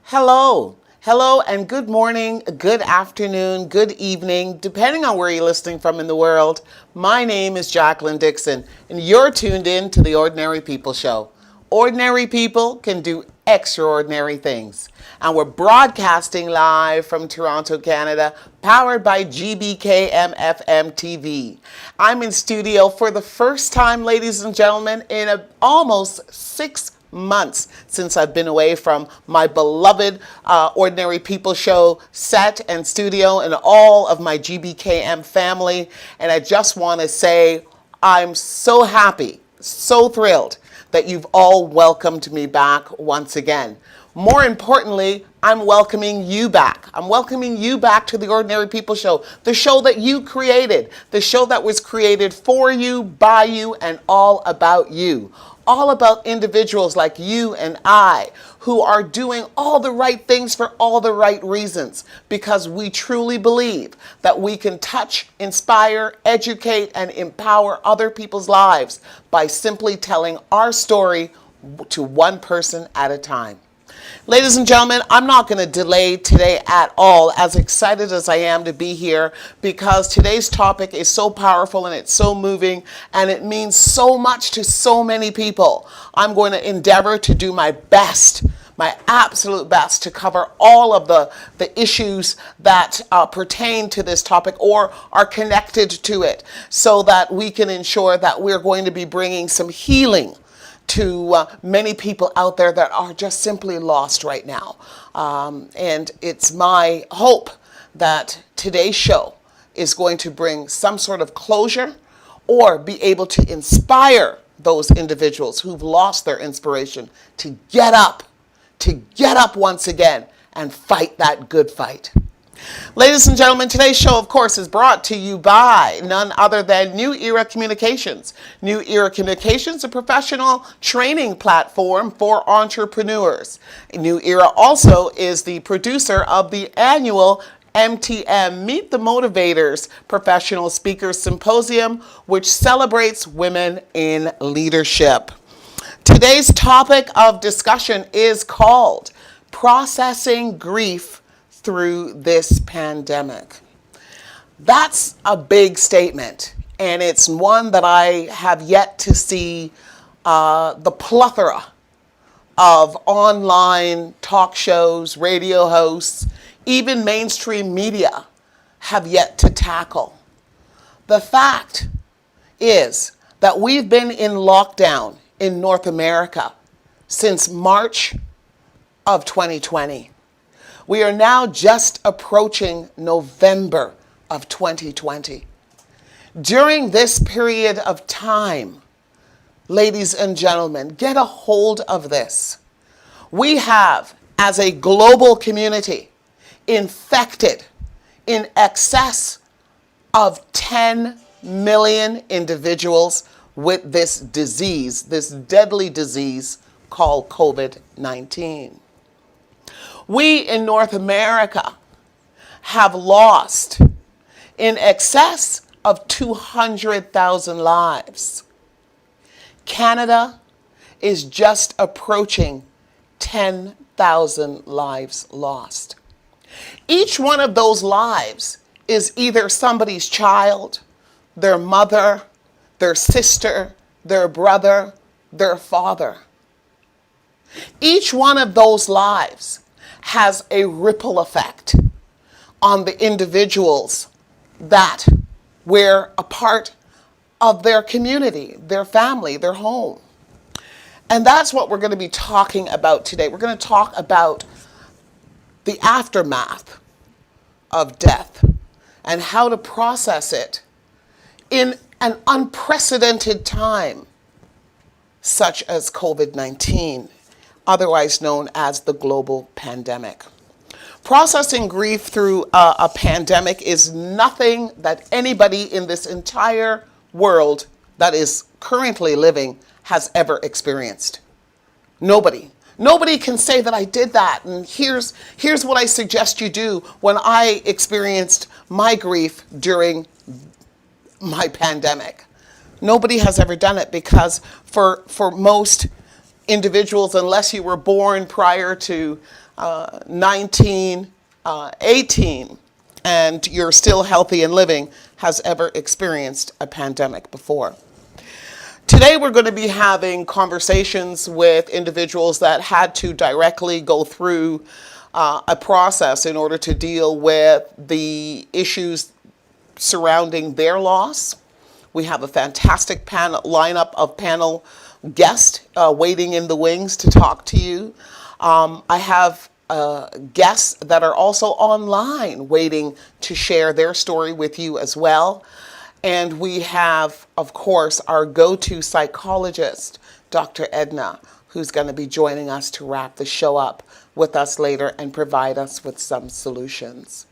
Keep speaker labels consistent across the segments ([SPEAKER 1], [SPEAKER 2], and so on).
[SPEAKER 1] Hello, and good morning, good afternoon, good evening, depending on where you're listening from in the world. My name is Jacqueline Dixon, and you're tuned in to the Ordinary People Show. Ordinary people can do extraordinary things. And we're broadcasting live from Toronto, Canada, powered by GBKM FM TV. I'm in studio for the first time, ladies and gentlemen, in almost 6 months since I've been away from my beloved Ordinary People Show set and studio and all of my GBKM family. And I just want to say I'm so happy, so thrilled that you've all welcomed me back once again. More importantly, I'm welcoming you back. I'm welcoming you back to the Ordinary People Show, the show that you created, the show that was created for you, by you, and all about you. All about individuals like you and I who are doing all the right things for all the right reasons, because we truly believe that we can touch, inspire, educate, and empower other people's lives by simply telling our story to one person at a time. Ladies and gentlemen, I'm not going to delay today at all, as excited as I am to be here, because today's topic is so powerful and it's so moving and it means so much to so many people. I'm going to endeavor to do my best, my absolute best, to cover all of the issues that pertain to this topic or are connected to it, so that we can ensure that we're going to be bringing some healing to many people out there that are just simply lost right now. And it's my hope that today's show is going to bring some sort of closure or be able to inspire those individuals who've lost their inspiration to get up once again and fight that good fight. Ladies and gentlemen, today's show, of course, is brought to you by none other than New Era Communications. New Era Communications, a professional training platform for entrepreneurs. New Era also is the producer of the annual MTM, Meet the Motivators Professional Speakers Symposium, which celebrates women in leadership. Today's topic of discussion is called Processing Grief Through This Pandemic. That's a big statement, and it's one that I have yet to see the plethora of online talk shows, radio hosts, even mainstream media have yet to tackle. The fact is that we've been in lockdown in North America since March of 2020. We are now just approaching November of 2020. During this period of time, ladies and gentlemen, get a hold of this. We have, as a global community, infected in excess of 10 million individuals with this disease, this deadly disease called COVID-19. We in North America have lost in excess of 200,000 lives. Canada is just approaching 10,000 lives lost. Each one of those lives is either somebody's child, their mother, their sister, their brother, their father. Each one of those lives has a ripple effect on the individuals that were a part of their community, their family, their home. And that's what we're going to be talking about today. We're going to talk about the aftermath of death and how to process it in an unprecedented time, such as COVID-19. Otherwise known as the global pandemic. Processing grief through a pandemic is nothing that anybody in this entire world that is currently living has ever experienced. Nobody. Nobody can say that I did that, and here's what I suggest you do when I experienced my grief during my pandemic. Nobody has ever done it, because for most individuals, unless you were born prior to 1918 and you're still healthy and living, has ever experienced a pandemic before. Today we're going to be having conversations with individuals that had to directly go through a process in order to deal with the issues surrounding their loss. We have a fantastic lineup of panel guests waiting in the wings to talk to you. I have guests that are also online waiting to share their story with you as well. And we have, of course, our go-to psychologist, Dr. Edna, who's going to be joining us to wrap the show up with us later and provide us with some solutions.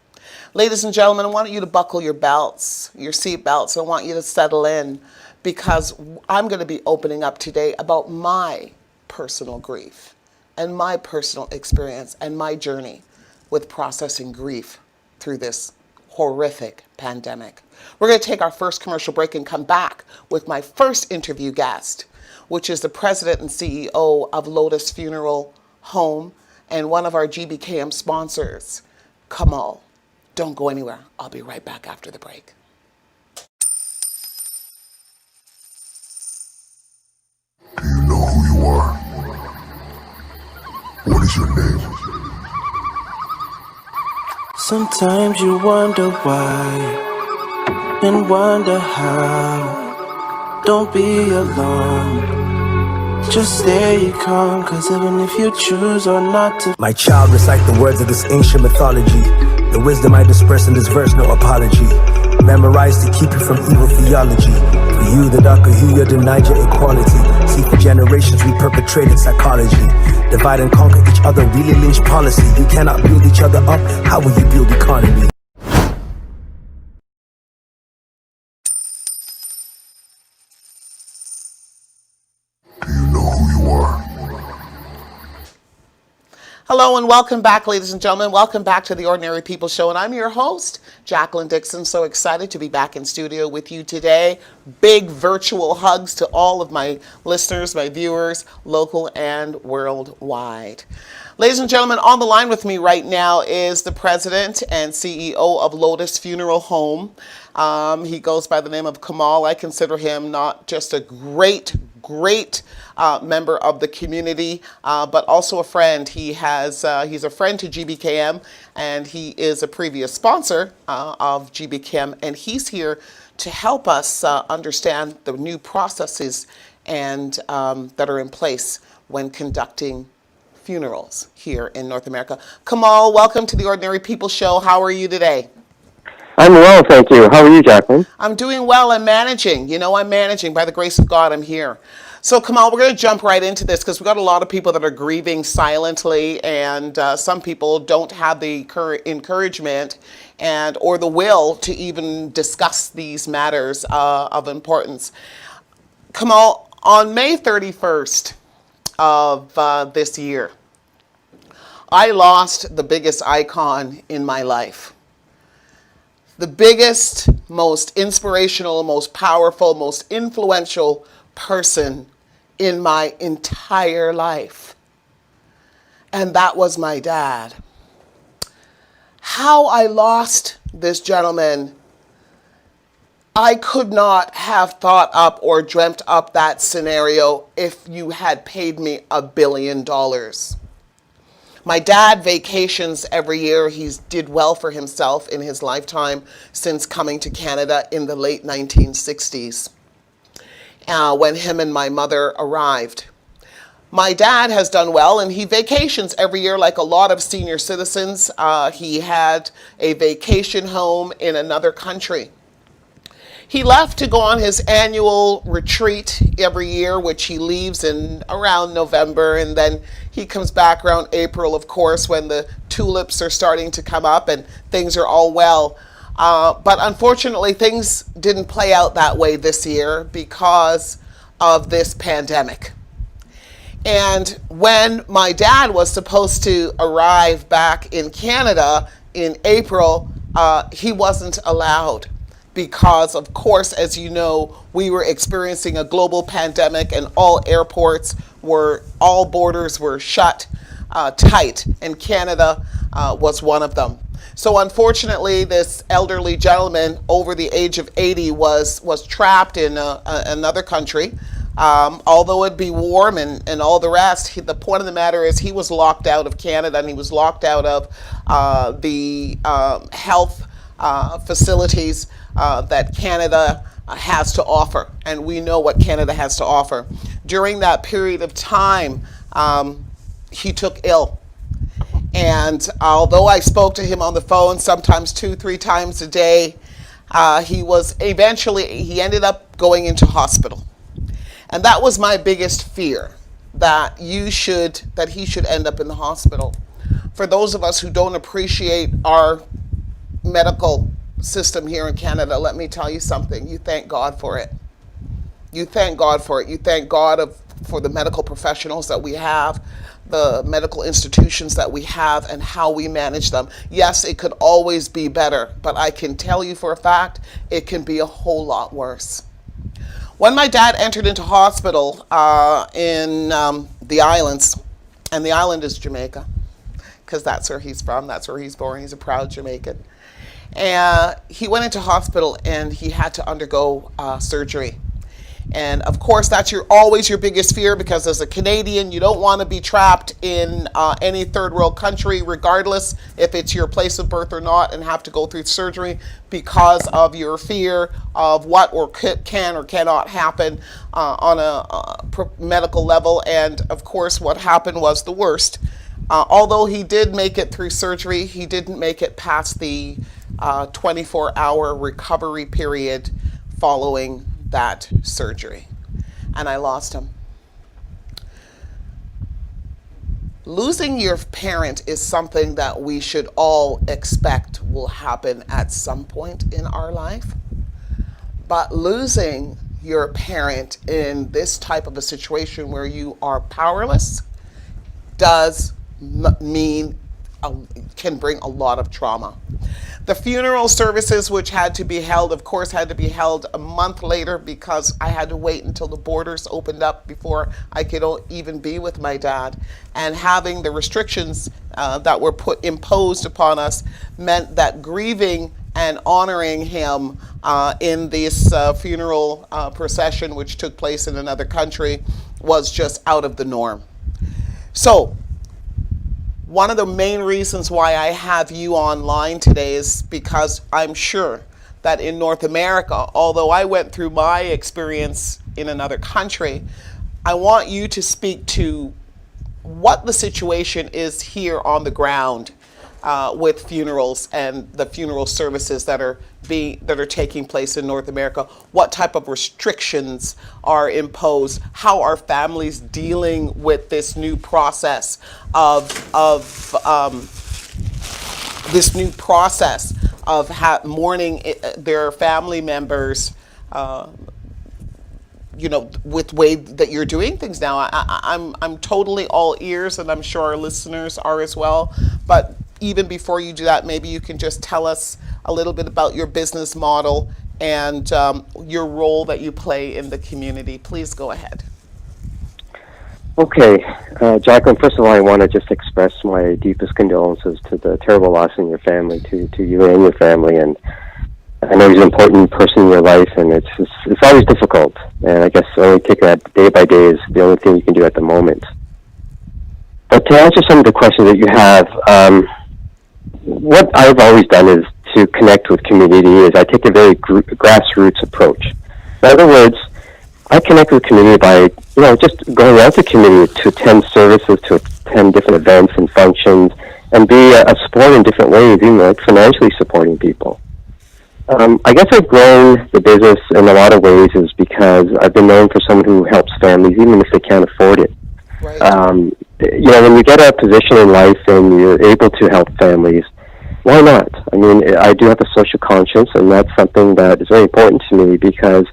[SPEAKER 1] Ladies and gentlemen, I want you to buckle your belts, your seat belts. I want you to settle in, because I'm going to be opening up today about my personal grief and my personal experience and my journey with processing grief through this horrific pandemic. We're going to take our first commercial break and come back with my first interview guest, which is the president and CEO of Lotus Funeral Home and one of our GBKM sponsors, Kamal. Don't go anywhere. I'll be right back after the break.
[SPEAKER 2] Do you know who you are? What is your name?
[SPEAKER 3] Sometimes you wonder why and wonder how. Don't be alone. Just stay calm, cause even if you choose or not to.
[SPEAKER 4] My child, recite the words of this ancient mythology. The wisdom I disperse in this verse, no apology. Memorized to keep you from evil theology. For you, the dark Ahuya denied your equality. See, for generations we perpetrated psychology. Divide and conquer each other, really lynch policy. You cannot build each other up, how will you build economy?
[SPEAKER 2] Do you know who you are?
[SPEAKER 1] Hello and welcome back, ladies and gentlemen. Welcome back to the Ordinary People Show, and I'm your host, Jacqueline Dixon. So excited to be back in studio with you today. Big virtual hugs to all of my listeners, my viewers, local and worldwide. Ladies and gentlemen, on the line with me right now is the president and CEO of Lotus Funeral Home. He goes by the name of Kamal. I consider him not just a great member of the community, but also a friend. He's a friend to GBKM, and he is a previous sponsor of GBKM, and he's here to help us understand the new processes and that are in place when conducting funerals here in North America. Kamal, welcome to the Ordinary People Show. How are you today?
[SPEAKER 5] I'm well, thank you. How are you, Jacqueline?
[SPEAKER 1] I'm doing well. I'm managing. I'm managing. By the grace of God, I'm here. So, Kamal, we're going to jump right into this because we've got a lot of people that are grieving silently, and some people don't have the encouragement or the will to even discuss these matters of importance. Kamal, on May 31st of this year, I lost the biggest icon in my life. The biggest, most inspirational, most powerful, most influential person in my entire life. And that was my dad. How I lost this gentleman, I could not have thought up or dreamt up that scenario if you had paid me $1 billion. My dad vacations every year. He's did well for himself in his lifetime since coming to Canada in the late 1960s, when him and my mother arrived. My dad has done well, and he vacations every year like a lot of senior citizens. He had a vacation home in another country. He left to go on his annual retreat every year, which he leaves in around November, and then he comes back around April, of course, when the tulips are starting to come up and things are all well. But unfortunately, things didn't play out that way this year because of this pandemic. And when my dad was supposed to arrive back in Canada in April, he wasn't allowed. Because, of course, as you know, we were experiencing a global pandemic and all airports all borders were shut tight, and Canada was one of them. So unfortunately, this elderly gentleman over the age of 80 was trapped in another country. Although it'd be warm and all the rest, the point of the matter is he was locked out of Canada, and he was locked out of the health facilities that Canada has to offer. And we know what Canada has to offer. During that period of time, he took ill. And although I spoke to him on the phone sometimes 2-3 times a day, he ended up going into hospital. And that was my biggest fear, that he should end up in the hospital. For those of us who don't appreciate our medical system here in Canada, let me tell you something. You thank God for it. You thank God for it. You thank God for the medical professionals that we have, the medical institutions that we have, and how we manage them. Yes, it could always be better, but I can tell you for a fact, it can be a whole lot worse. When my dad entered into hospital in the islands, and the island is Jamaica, because that's where he's from, that's where he's born, he's a proud Jamaican. And he went into hospital and he had to undergo surgery. And of course, that's always your biggest fear, because as a Canadian, you don't want to be trapped in any third world country, regardless if it's your place of birth or not, and have to go through surgery because of your fear of what can or cannot happen on a medical level. And of course, what happened was the worst. Although he did make it through surgery, he didn't make it past the 24-hour recovery period following that surgery, and I lost him. Losing your parent is something that we should all expect will happen at some point in our life, but losing your parent in this type of a situation where you are powerless does can bring a lot of trauma. The funeral services, which had to be held, of course, had to be held a month later, because I had to wait until the borders opened up before I could even be with my dad. And having the restrictions that were imposed upon us meant that grieving and honoring him in this funeral procession, which took place in another country, was just out of the norm. So, one of the main reasons why I have you online today is because I'm sure that in North America, although I went through my experience in another country, I want you to speak to what the situation is here on the ground with funerals and the funeral services that are taking place in North America. What type of restrictions are imposed? How are families dealing with this new process of mourning their family members? With way that you're doing things now. I'm totally all ears, and I'm sure our listeners are as well. But even before you do that, maybe you can just tell us a little bit about your business model and your role that you play in the community. Please go ahead.
[SPEAKER 5] Okay, Jacqueline, first of all, I want to just express my deepest condolences to the terrible loss in your family, to you and your family. And I know he's an important person in your life, and it's always difficult. And I guess only taking that day by day is the only thing you can do at the moment. But to answer some of the questions that you have, what I've always done is to connect with community. Is I take a very grassroots approach. In other words, I connect with community by just going out to community to attend services, to attend different events and functions, and be a support in different ways, even like financially supporting people. I guess I've grown the business in a lot of ways is because I've been known for someone who helps families even if they can't afford it.
[SPEAKER 1] Right.
[SPEAKER 5] When you get a position in life and you're able to help families, why not? I mean, I do have a social conscience, and that's something that is very important to me, because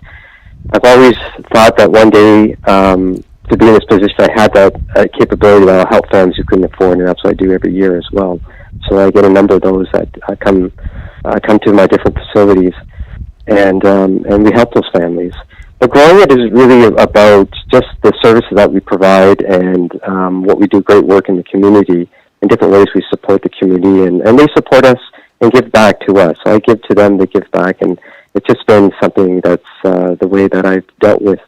[SPEAKER 5] I've always thought that one day to be in this position, I had that capability that I'll help families who couldn't afford, and that's what I do every year as well. So I get a number of those that come to my different facilities, and we help those families. But growing it is really about just the services that we provide and what we do great work in the community. In different ways we support the community, and they support us and give back to us. So I give to them, they give back, and it's just been something that's the way that I've dealt with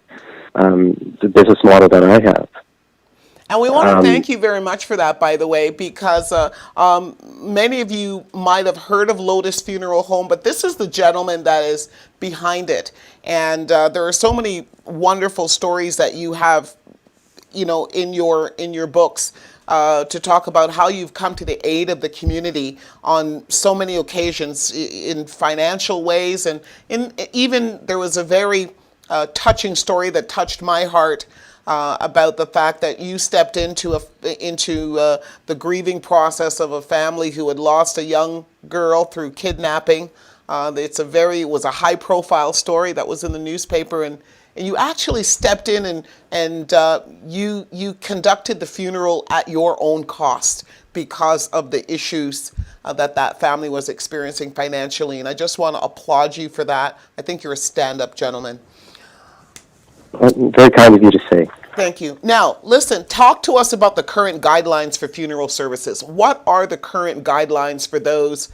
[SPEAKER 5] the business model that I have.
[SPEAKER 1] And we want to thank you very much for that, by the way, because many of you might have heard of Lotus Funeral Home, but this is the gentleman that is behind it. And there are so many wonderful stories that you have, you know, in your books to talk about how you've come to the aid of the community on so many occasions in financial ways. And even there was a very touching story that touched my heart about the fact that you stepped into the grieving process of a family who had lost a young girl through kidnapping. It was a high profile story that was in the newspaper, and you actually stepped in and you conducted the funeral at your own cost because of the issues that family was experiencing financially. And I just want to applaud you for that. I think you're a stand-up gentleman.
[SPEAKER 5] Very kind of you to say.
[SPEAKER 1] Thank you. Now, listen, talk to us about the current guidelines for funeral services. What are the current guidelines for those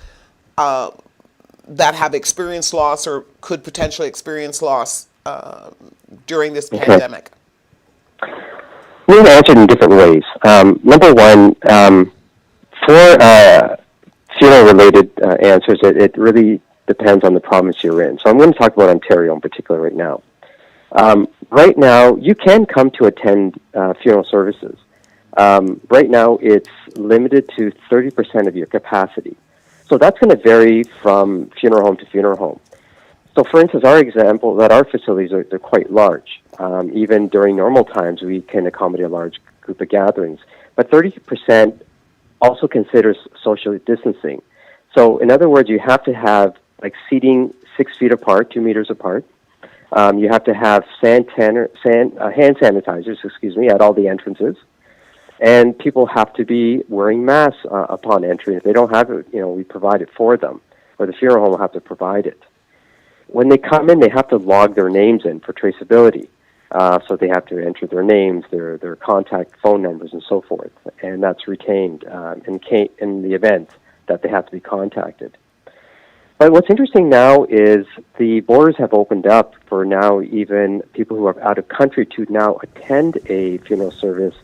[SPEAKER 1] that have experienced loss or could potentially experience loss during this pandemic?
[SPEAKER 5] We can answer it in different ways. Number one, for funeral-related answers, it really depends on the province you're in. So I'm going to talk about Ontario in particular right now. Right now, you can come to attend funeral services. Right now, it's limited to 30% of your capacity. So that's going to vary from funeral home to funeral home. So, for instance, our example that our facilities they're quite large. Even during normal times, we can accommodate a large group of gatherings. But 30% also considers social distancing. So, in other words, you have to have like seating 6 feet apart, 2 meters apart. You have to have hand sanitizers, at all the entrances, and people have to be wearing masks upon entry. If they don't have it, we provide it for them, or the funeral home will have to provide it. When they come in, they have to log their names in for traceability. So they have to enter their names, their contact phone numbers, and so forth, and that's retained in the event that they have to be contacted. But what's interesting now is the borders have opened up for now even people who are out of country to now attend a funeral service,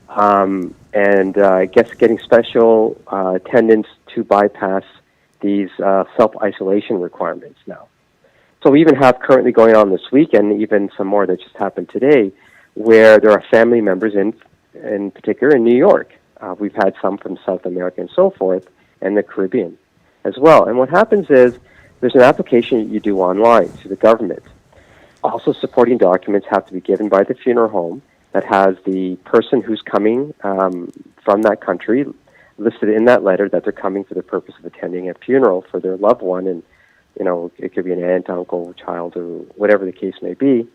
[SPEAKER 5] and I guess getting special attendance to bypass these self-isolation requirements now. So we even have currently going on this week, and even some more that just happened today, where there are family members in particular in New York. We've had some from South America and so forth, and the Caribbean as well. And what happens is there's an application you do online to the government. Also, supporting documents have to be given by the funeral home that has the person who's coming from that country listed in that letter that they're coming for the purpose of attending a funeral for their loved one, and it could be an aunt, uncle, child, or whatever the case may be.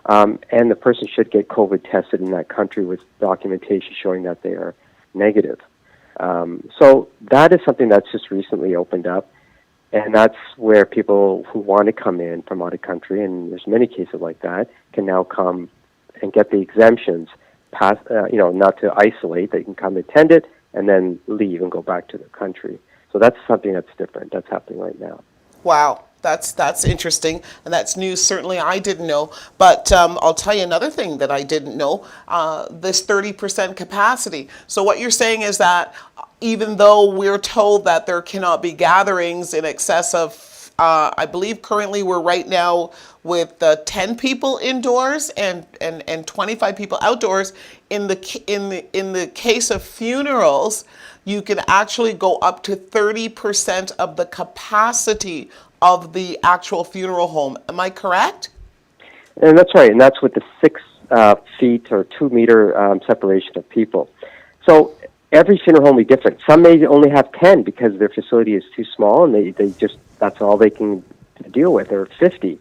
[SPEAKER 5] And the person should get COVID tested in that country with documentation showing that they are negative. So that is something that's just recently opened up, and that's where people who want to come in from out of country, and there's many cases like that, can now come and get the exemptions, not to isolate. They can come attend it and then leave and go back to their country. So that's something that's different. That's happening right now.
[SPEAKER 1] Wow, that's interesting, and that's news certainly I didn't know. But I'll tell you another thing that I didn't know, this 30% capacity. So what you're saying is that even though we're told that there cannot be gatherings in excess of, I believe currently we're right now with 10 people indoors and 25 people outdoors, in the case of funerals, you can actually go up to 30% of the capacity of the actual funeral home. Am I correct?
[SPEAKER 5] And that's right, and that's with the 6 feet or 2 meter separation of people. So every funeral home will be different. Some may only have 10 because their facility is too small, and they just that's all they can deal with, or 50.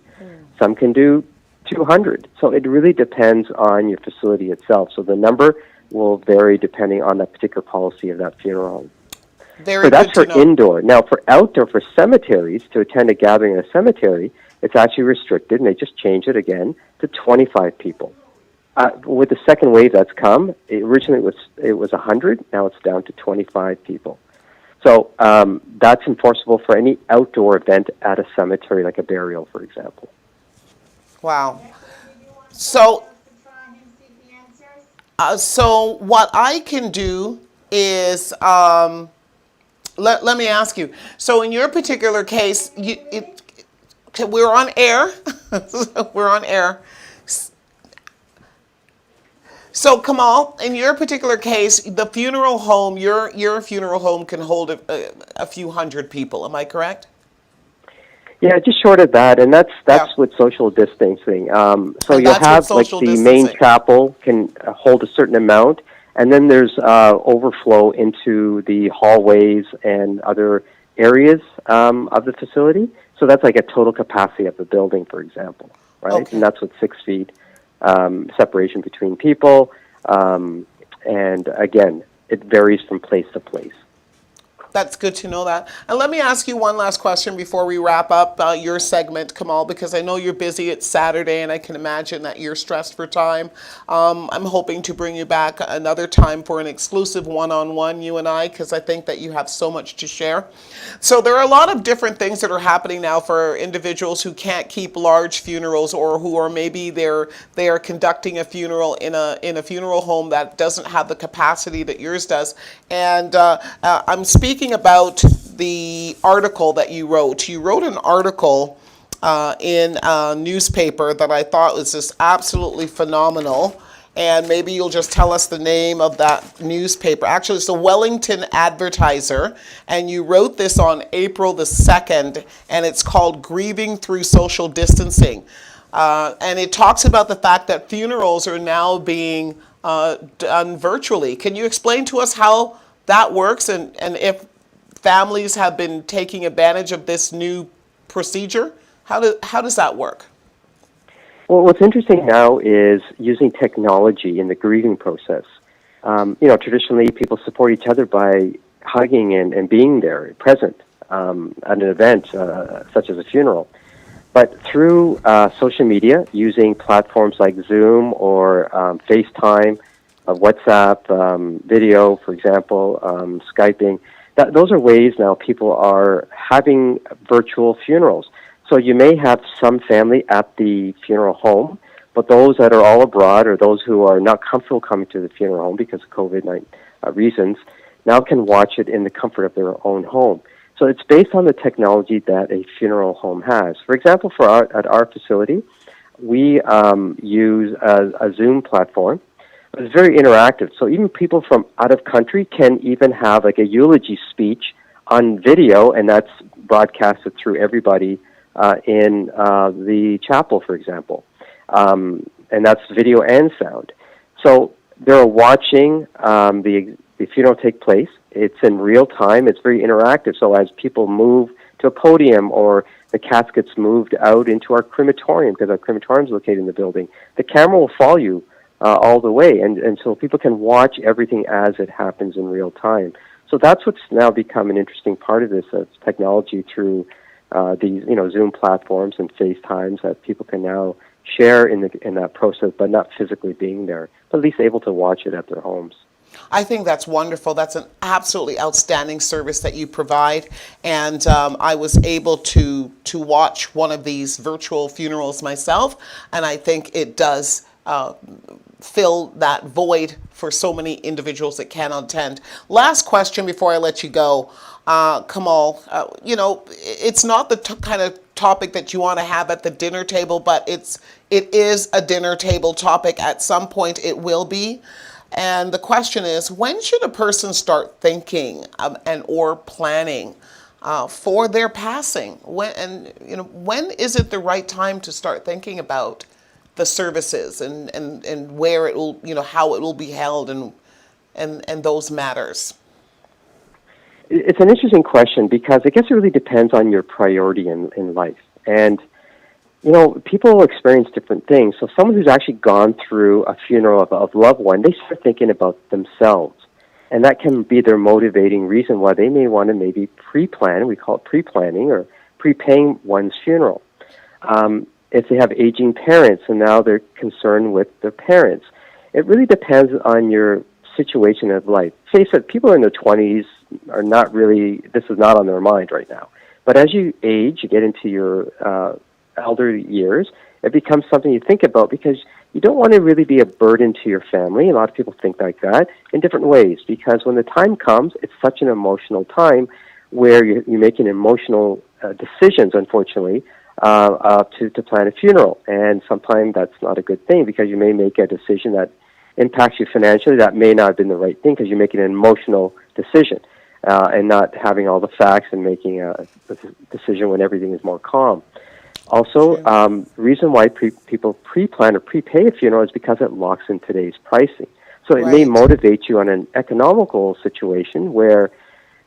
[SPEAKER 5] Some can do 200. So it really depends on your facility itself. So the number will vary depending on that particular policy of that funeral home.
[SPEAKER 1] Very
[SPEAKER 5] so that's
[SPEAKER 1] good
[SPEAKER 5] for
[SPEAKER 1] to know.
[SPEAKER 5] Indoor. Now for outdoor, for cemeteries, to attend a gathering in a cemetery, it's actually restricted, and they just changed it again to 25 people. With the second wave that's come, originally it was 100. Now it's down to 25 people. So that's enforceable for any outdoor event at a cemetery, like a burial, for example.
[SPEAKER 1] Wow. So, so what I can do is, let me ask you. So in your particular case, we're on air. We're on air. So Kamal, in your particular case, the funeral home, your funeral home can hold a few hundred people. Am I correct?
[SPEAKER 5] Yeah, just short of that, and that's with social distancing. So you'll have like the main chapel can hold a certain amount, and then there's overflow into the hallways and other areas of the facility. So that's like a total capacity of the building, for example, right? Okay. And that's with 6 feet separation between people. And again, it varies from place to place.
[SPEAKER 1] That's good to know that. And let me ask you one last question before we wrap up your segment, Kamal, because I know you're busy. It's Saturday, and I can imagine that you're stressed for time. I'm hoping to bring you back another time for an exclusive one-on-one, you and I, because I think that you have so much to share. So there are a lot of different things that are happening now for individuals who can't keep large funerals, or who are maybe they are conducting a funeral in a funeral home that doesn't have the capacity that yours does. And I'm speaking about the article that you wrote. You wrote an article in a newspaper that I thought was just absolutely phenomenal. And maybe you'll just tell us the name of that newspaper. Actually, it's the Wellington Advertiser. And you wrote this on April the 2nd, and it's called Grieving Through Social Distancing. And it talks about the fact that funerals are now being done virtually. Can you explain to us how that works, and if families have been taking advantage of this new procedure? How does that work?
[SPEAKER 5] Well, what's interesting now is using technology in the grieving process. Traditionally people support each other by hugging and being there, present at an event such as a funeral. But through social media, using platforms like Zoom or FaceTime, WhatsApp, video, for example, Skyping, those are ways now people are having virtual funerals. So you may have some family at the funeral home, but those that are all abroad, or those who are not comfortable coming to the funeral home because of COVID-19 reasons, now can watch it in the comfort of their own home. So it's based on the technology that a funeral home has. For example, at our facility, we use a Zoom platform. It's very interactive. So even people from out of country can even have like a eulogy speech on video, and that's broadcasted through everybody in the chapel, for example. And that's video and sound. So they're watching the funeral take place. It's in real time. It's very interactive. So as people move to a podium, or the casket's moved out into our crematorium, because our crematorium is located in the building, the camera will follow you all the way, and so people can watch everything as it happens in real time. So that's what's now become an interesting part of this technology through these Zoom platforms and FaceTimes, that people can now share in that process, but not physically being there, but at least able to watch it at their homes.
[SPEAKER 1] I think that's wonderful. That's an absolutely outstanding service that you provide. And I was able to watch one of these virtual funerals myself, and I think it does fill that void for so many individuals that cannot attend. Last question before I let you go, Kamal. It's not the kind of topic that you want to have at the dinner table, but it is a dinner table topic. At some point it will be. And the question is, when should a person start thinking or planning for their passing? When is it the right time to start thinking about the services and where it will, how it will be held and those matters?
[SPEAKER 5] It's an interesting question, because I guess it really depends on your priority in life. And people experience different things. So someone who's actually gone through a funeral of a loved one, they start thinking about themselves. And that can be their motivating reason why they may want to maybe pre-plan, we call it pre-planning, or prepaying one's funeral. If they have aging parents and now they're concerned with their parents. It really depends on your situation of life. Face it, people in their 20s are not really, this is not on their mind right now. But as you age, you get into your elder years, it becomes something you think about because you don't want to really be a burden to your family. A lot of people think like that in different ways because when the time comes, it's such an emotional time where you're making emotional decisions, unfortunately, to plan a funeral. And sometimes that's not a good thing because you may make a decision that impacts you financially. That may not have been the right thing because you're making an emotional decision and not having all the facts and making a decision when everything is more calm. Also, the reason why people pre-plan or prepay a funeral is because it locks in today's pricing. So it may motivate you on an economical situation where,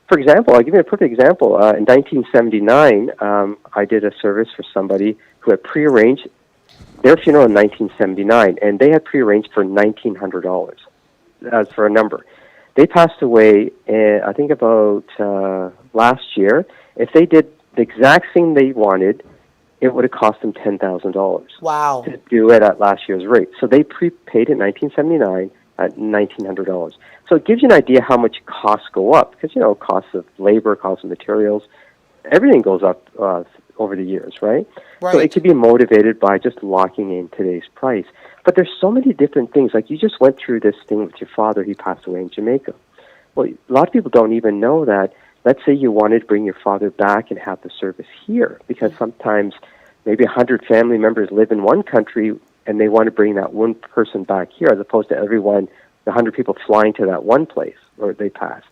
[SPEAKER 5] for example, I'll give you a perfect example. In 1979, I did a service for somebody who had prearranged their funeral in 1979, and they had prearranged for $1,900 as for a number. They passed away, I think, about last year. If they did the exact thing they wanted, it would have cost them $10,000.
[SPEAKER 1] Wow.
[SPEAKER 5] To do it at last year's rate. So they prepaid in 1979 at $1,900. So it gives you an idea how much costs go up because, costs of labor, costs of materials, everything goes up over the years, right? So it could be motivated by just locking in today's price. But there's so many different things. Like you just went through this thing with your father. He passed away in Jamaica. Well, a lot of people don't even know that. Let's say you wanted to bring your father back and have the service here because sometimes maybe 100 family members live in one country and they want to bring that one person back here as opposed to everyone, the 100 people flying to that one place where they passed.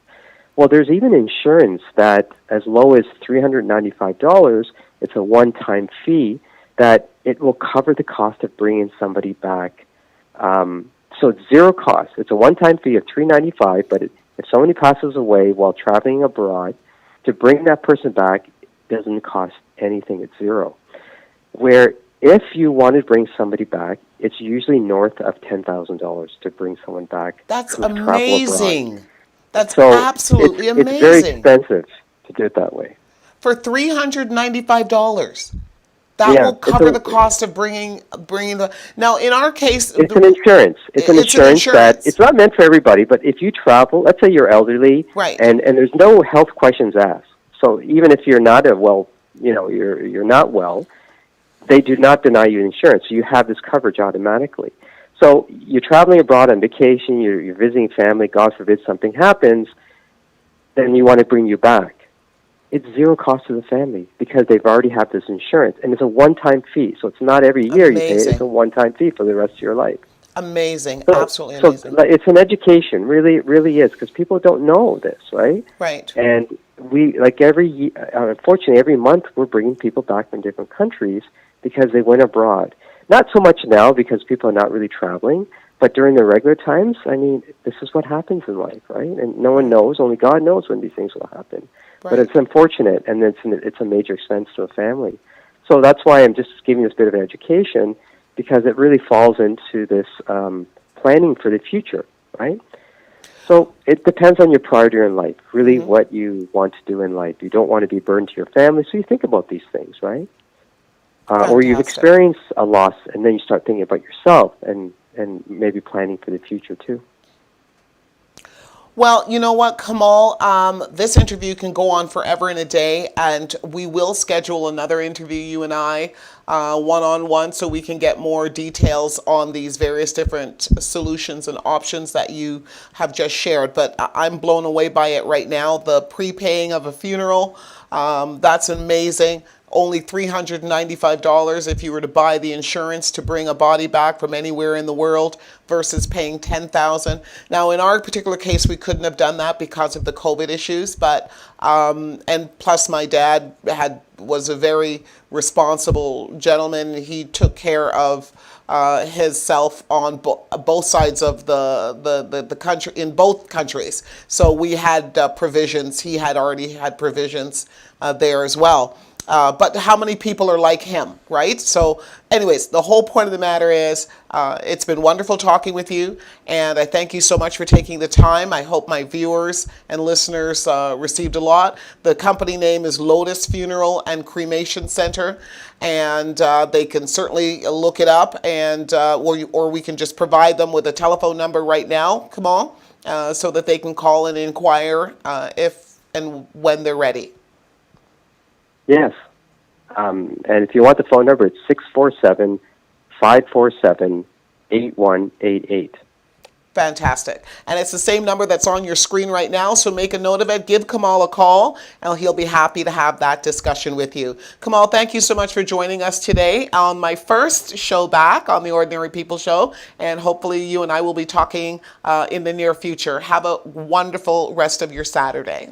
[SPEAKER 5] Well, there's even insurance that as low as $395, it's a one-time fee that it will cover the cost of bringing somebody back. So it's zero cost. It's a one-time fee of $395, but if somebody passes away while traveling abroad, to bring that person back doesn't cost anything. It's zero. Where if you want to bring somebody back, it's usually north of $10,000 to bring someone back.
[SPEAKER 1] That's amazing. That's
[SPEAKER 5] so
[SPEAKER 1] absolutely amazing.
[SPEAKER 5] It's very expensive to do it that way.
[SPEAKER 1] For $395. That will cover the cost of bringing the. Now, in our case,
[SPEAKER 5] it's an insurance. It's an insurance that it's not meant for everybody. But if you travel, let's say you're elderly, and there's no health questions asked. So even if you're not you're not well, they do not deny you insurance. So you have this coverage automatically. So you're traveling abroad on vacation, you're visiting family. God forbid something happens, then you want to bring you back. It's zero cost to the family because they've already have this insurance, and it's a one-time fee. So it's not every year you pay it; it's a one-time fee for the rest of your life.
[SPEAKER 1] Amazing,
[SPEAKER 5] so,
[SPEAKER 1] absolutely amazing.
[SPEAKER 5] So it's an education, really, it really is, because people don't know this, right?
[SPEAKER 1] Right.
[SPEAKER 5] And we unfortunately, every month we're bringing people back from different countries because they went abroad. Not so much now because people are not really traveling, but during the regular times, I mean, this is what happens in life, right? And no one knows, only God knows when these things will happen. Right. But it's unfortunate, and it's a major expense to a family. So that's why I'm just giving this bit of an education, because it really falls into this planning for the future, right? So it depends on your priority in life, really what you want to do in life. You don't want to be burdened to your family, so you think about these things, right? Or you've experienced a loss, and then you start thinking about yourself and maybe planning for the future too.
[SPEAKER 1] Well, you know what, Kamal, this interview can go on forever and a day, and we will schedule another interview, you and I, one-on-one, so we can get more details on these various different solutions and options that you have just shared. But I'm blown away by it right now. The prepaying of a funeral, that's amazing. Only $395 if you were to buy the insurance to bring a body back from anywhere in the world versus paying $10,000. Now, in our particular case, we couldn't have done that because of the COVID issues, but and plus my dad was a very responsible gentleman. He took care of himself on both sides of the country, in both countries. So we had provisions. He had already had provisions there as well. but how many people are like him, right? So anyways, the whole point of the matter is it's been wonderful talking with you, and I thank you so much for taking the time. I hope my viewers and listeners received a lot. The company name is Lotus Funeral and Cremation Center, and they can certainly look it up, and or we can just provide them with a telephone number right now, Kamal, so that they can call and inquire if and when they're ready.
[SPEAKER 5] Yes. And if you want the phone number, it's 647-547-8188.
[SPEAKER 1] Fantastic. And it's the same number that's on your screen right now, so make a note of it. Give Kamal a call, and he'll be happy to have that discussion with you. Kamal, thank you so much for joining us today on my first show back on the Ordinary People Show, and hopefully you and I will be talking in the near future. Have a wonderful rest of your Saturday.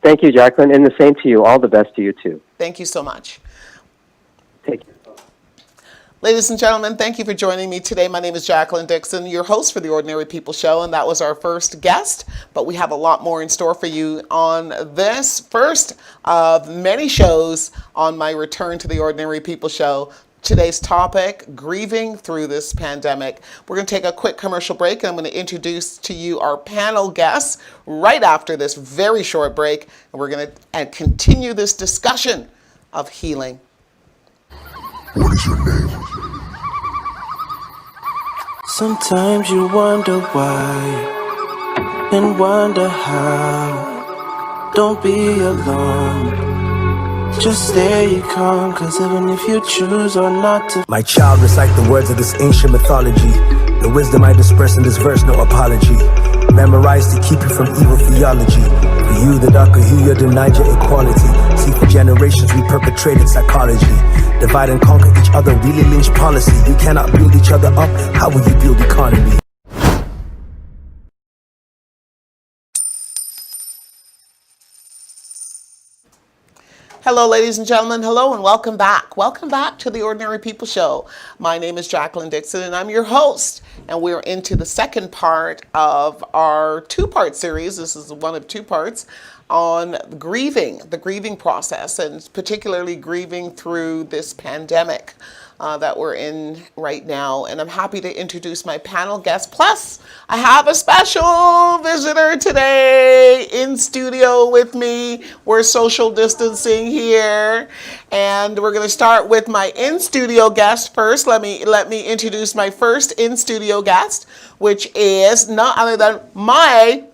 [SPEAKER 5] Thank you, Jacqueline, and the same to you. All the best to you, too.
[SPEAKER 1] Thank you so much.
[SPEAKER 5] Take care.
[SPEAKER 1] Ladies and gentlemen, thank you for joining me today. My name is Jacqueline Dixon, your host for the Ordinary People Show, and that was our first guest, but we have a lot more in store for you on this first of many shows on my return to the Ordinary People Show. Today's topic, grieving through this pandemic. We're going to take a quick commercial break, and I'm going to introduce to you our panel guests right after this very short break, and we're going to continue this discussion of healing.
[SPEAKER 2] What is your name?
[SPEAKER 3] Sometimes you wonder why and wonder how. Don't be alone. Just stay calm, cause even if you choose or not to.
[SPEAKER 4] My child, recite the words of this ancient mythology. The wisdom I disperse in this verse, no apology. Memorized to keep you from evil theology. For you, the darker hue, you denied your equality. See, for generations we perpetrated psychology. Divide and conquer each other, really lynch policy. You cannot build each other up, how will you build economy?
[SPEAKER 1] Hello, ladies and gentlemen. Hello, and welcome back. Welcome back to the Ordinary People Show. My name is Jacqueline Dixon, and I'm your host. And we're into the second part of our two-part series. This is one of two parts on grieving, the grieving process, and particularly grieving through this pandemic that we're in right now. And I'm happy to introduce my panel guest. Plus, I have a special visitor today in studio with me. We're social distancing here. And we're going to start with my in-studio guest first. Let me introduce my first in-studio guest, which is none other than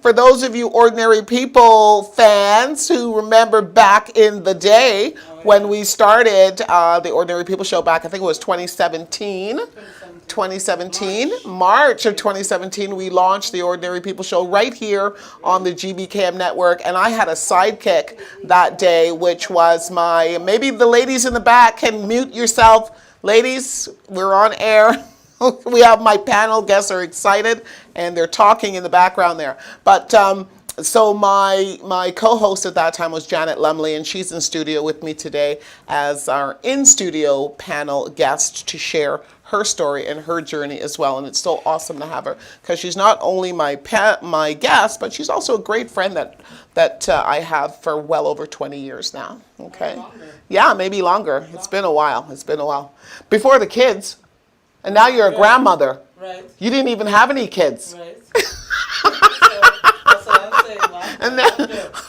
[SPEAKER 1] for those of you Ordinary People fans who remember back in the day when we started the Ordinary People Show back, I think it was 2017. March of 2017, we launched the Ordinary People Show right here on the GBKM network, and I had a sidekick that day, which was maybe the ladies in the back can mute yourself. Ladies, we're on air. We have my panel guests are excited, and they're talking in the background there. But so my co-host at that time was Janet Lumley, and she's in studio with me today as our in-studio panel guest to share her story and her journey as well. And it's so awesome to have her because she's not only my guest, but she's also a great friend that I have for well over 20 years now. Okay, yeah, maybe longer. It's been a while. Before the kids, and now you're a grandmother.
[SPEAKER 6] Right.
[SPEAKER 1] You didn't even have any kids.
[SPEAKER 6] Right. So that's what I'm saying.
[SPEAKER 1] And then,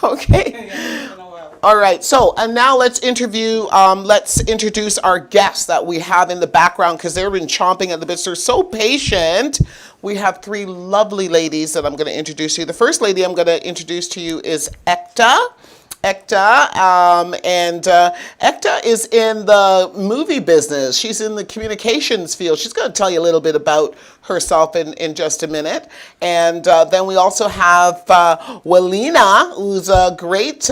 [SPEAKER 1] okay. All right. So, and now let's introduce our guests that we have in the background because they've been chomping at the bits. They're so patient. We have three lovely ladies that I'm going to introduce you. The first lady I'm going to introduce to you is Ekta. Ekta is in the movie business. She's in the communications field. She's going to tell you a little bit about herself in just a minute. And then we also have Welina, who's a great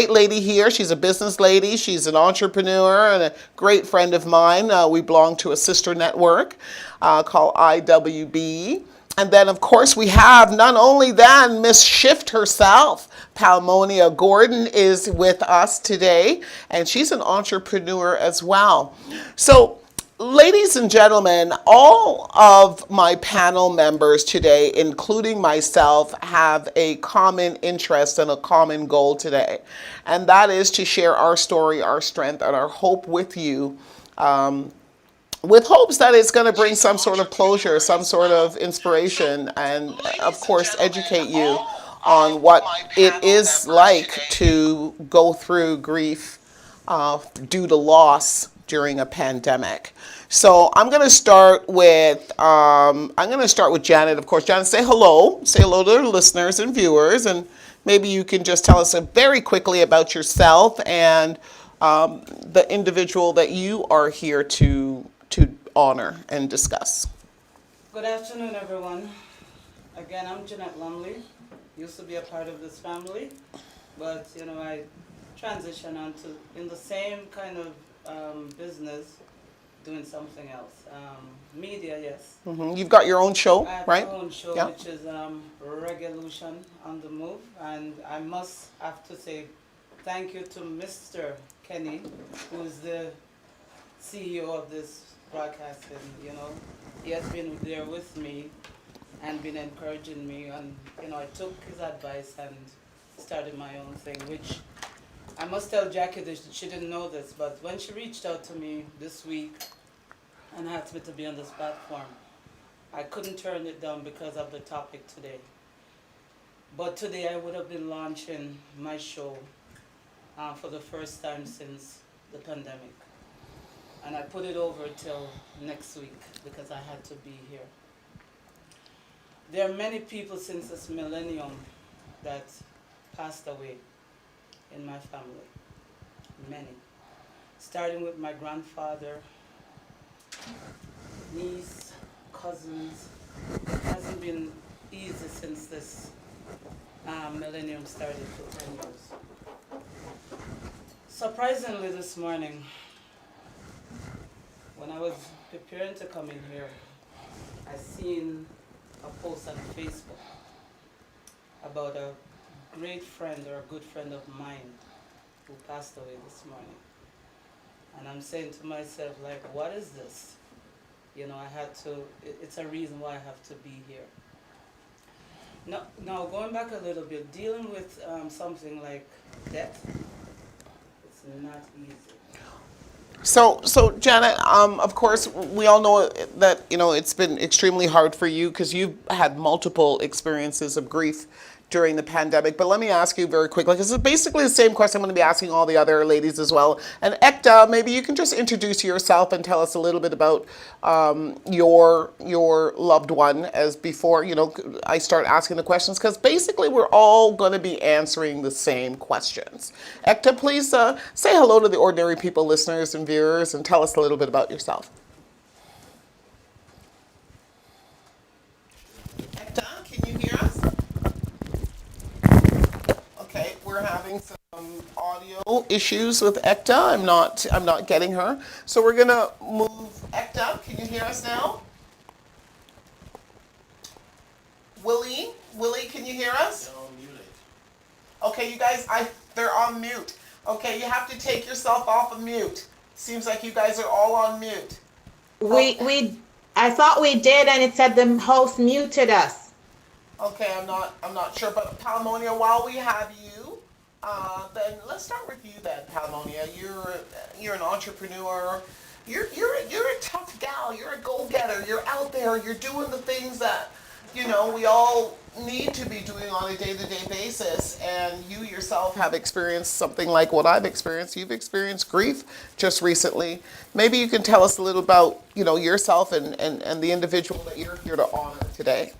[SPEAKER 1] lady here. She's a business lady. She's an entrepreneur and a great friend of mine. We belong to a sister network called IWB. And then, of course, we have none only than Miss Shift herself. Palmonia Gordon is with us today, and she's an entrepreneur as well. So Ladies and gentlemen, all of my panel members today, including myself, have a common interest and a common goal today. And that is to share our story, our strength, and our hope with you, with hopes that it's going to bring some sort of closure, some sort of inspiration, and of course, educate you on what it is like to go through grief due to loss during a pandemic. So I'm going to start with Janet. Of course, Janet, say hello. Say hello to the listeners and viewers, and maybe you can just tell us very quickly about yourself and the individual that you are here to honor and discuss.
[SPEAKER 6] Good afternoon, everyone. Again, I'm Jeanette Lumley. Used to be a part of this family, but I transitioned onto in the same kind of business, doing something else. Media, yes.
[SPEAKER 1] You've got your own show,
[SPEAKER 6] I have
[SPEAKER 1] right?
[SPEAKER 6] my own show,
[SPEAKER 1] Yeah.
[SPEAKER 6] which is Reggaelution on the Move, and I must have to say thank you to Mr. Kenny, who is the CEO of this broadcasting. He has been there with me and been encouraging me, and I took his advice and started my own thing, which I must tell Jackie that she didn't know this, but when she reached out to me this week and asked me to be on this platform, I couldn't turn it down because of the topic today. But today I would have been launching my show for the first time since the pandemic. And I put it over till next week because I had to be here. There are many people since this millennium that passed away in my family. Many. Starting with my grandfather, niece, cousins. It hasn't been easy since this millennium started for 10 years. Surprisingly this morning, when I was preparing to come in here, I seen a post on Facebook about a great friend or a good friend of mine who passed away this morning. And I'm saying to myself, like, what is this? It's a reason why I have to be here. Now going back a little bit, dealing with something like death, it's not easy.
[SPEAKER 1] So Janet, of course, we all know that it's been extremely hard for you because you've had multiple experiences of grief during the pandemic. But let me ask you very quickly, because it's basically the same question I'm going to be asking all the other ladies as well. And Ekta, maybe you can just introduce yourself and tell us a little bit about your loved one as before I start asking the questions, because basically we're all going to be answering the same questions. Ekta, please say hello to the Ordinary People listeners and viewers and tell us a little bit about yourself. Ekta, can you hear us? Okay, we're having some audio issues with Ekta. I'm not getting her. So we're gonna move. Ekta, can you hear us now? Willie, can you hear us?
[SPEAKER 7] They're all muted.
[SPEAKER 1] Okay, you guys, they're on mute. Okay, you have to take yourself off of mute. Seems like you guys are all on mute.
[SPEAKER 8] I thought we did, and it said the host muted us.
[SPEAKER 1] Okay, I'm not sure, but Palmonia, while we have you, then let's start with you then, Palmonia. You're an entrepreneur. You're a tough gal. You're a go-getter. You're out there. You're doing the things that we all need to be doing on a day-to-day basis. And you yourself have experienced something like what I've experienced. You've experienced grief just recently. Maybe you can tell us a little about yourself and the individual that you're here to honor today.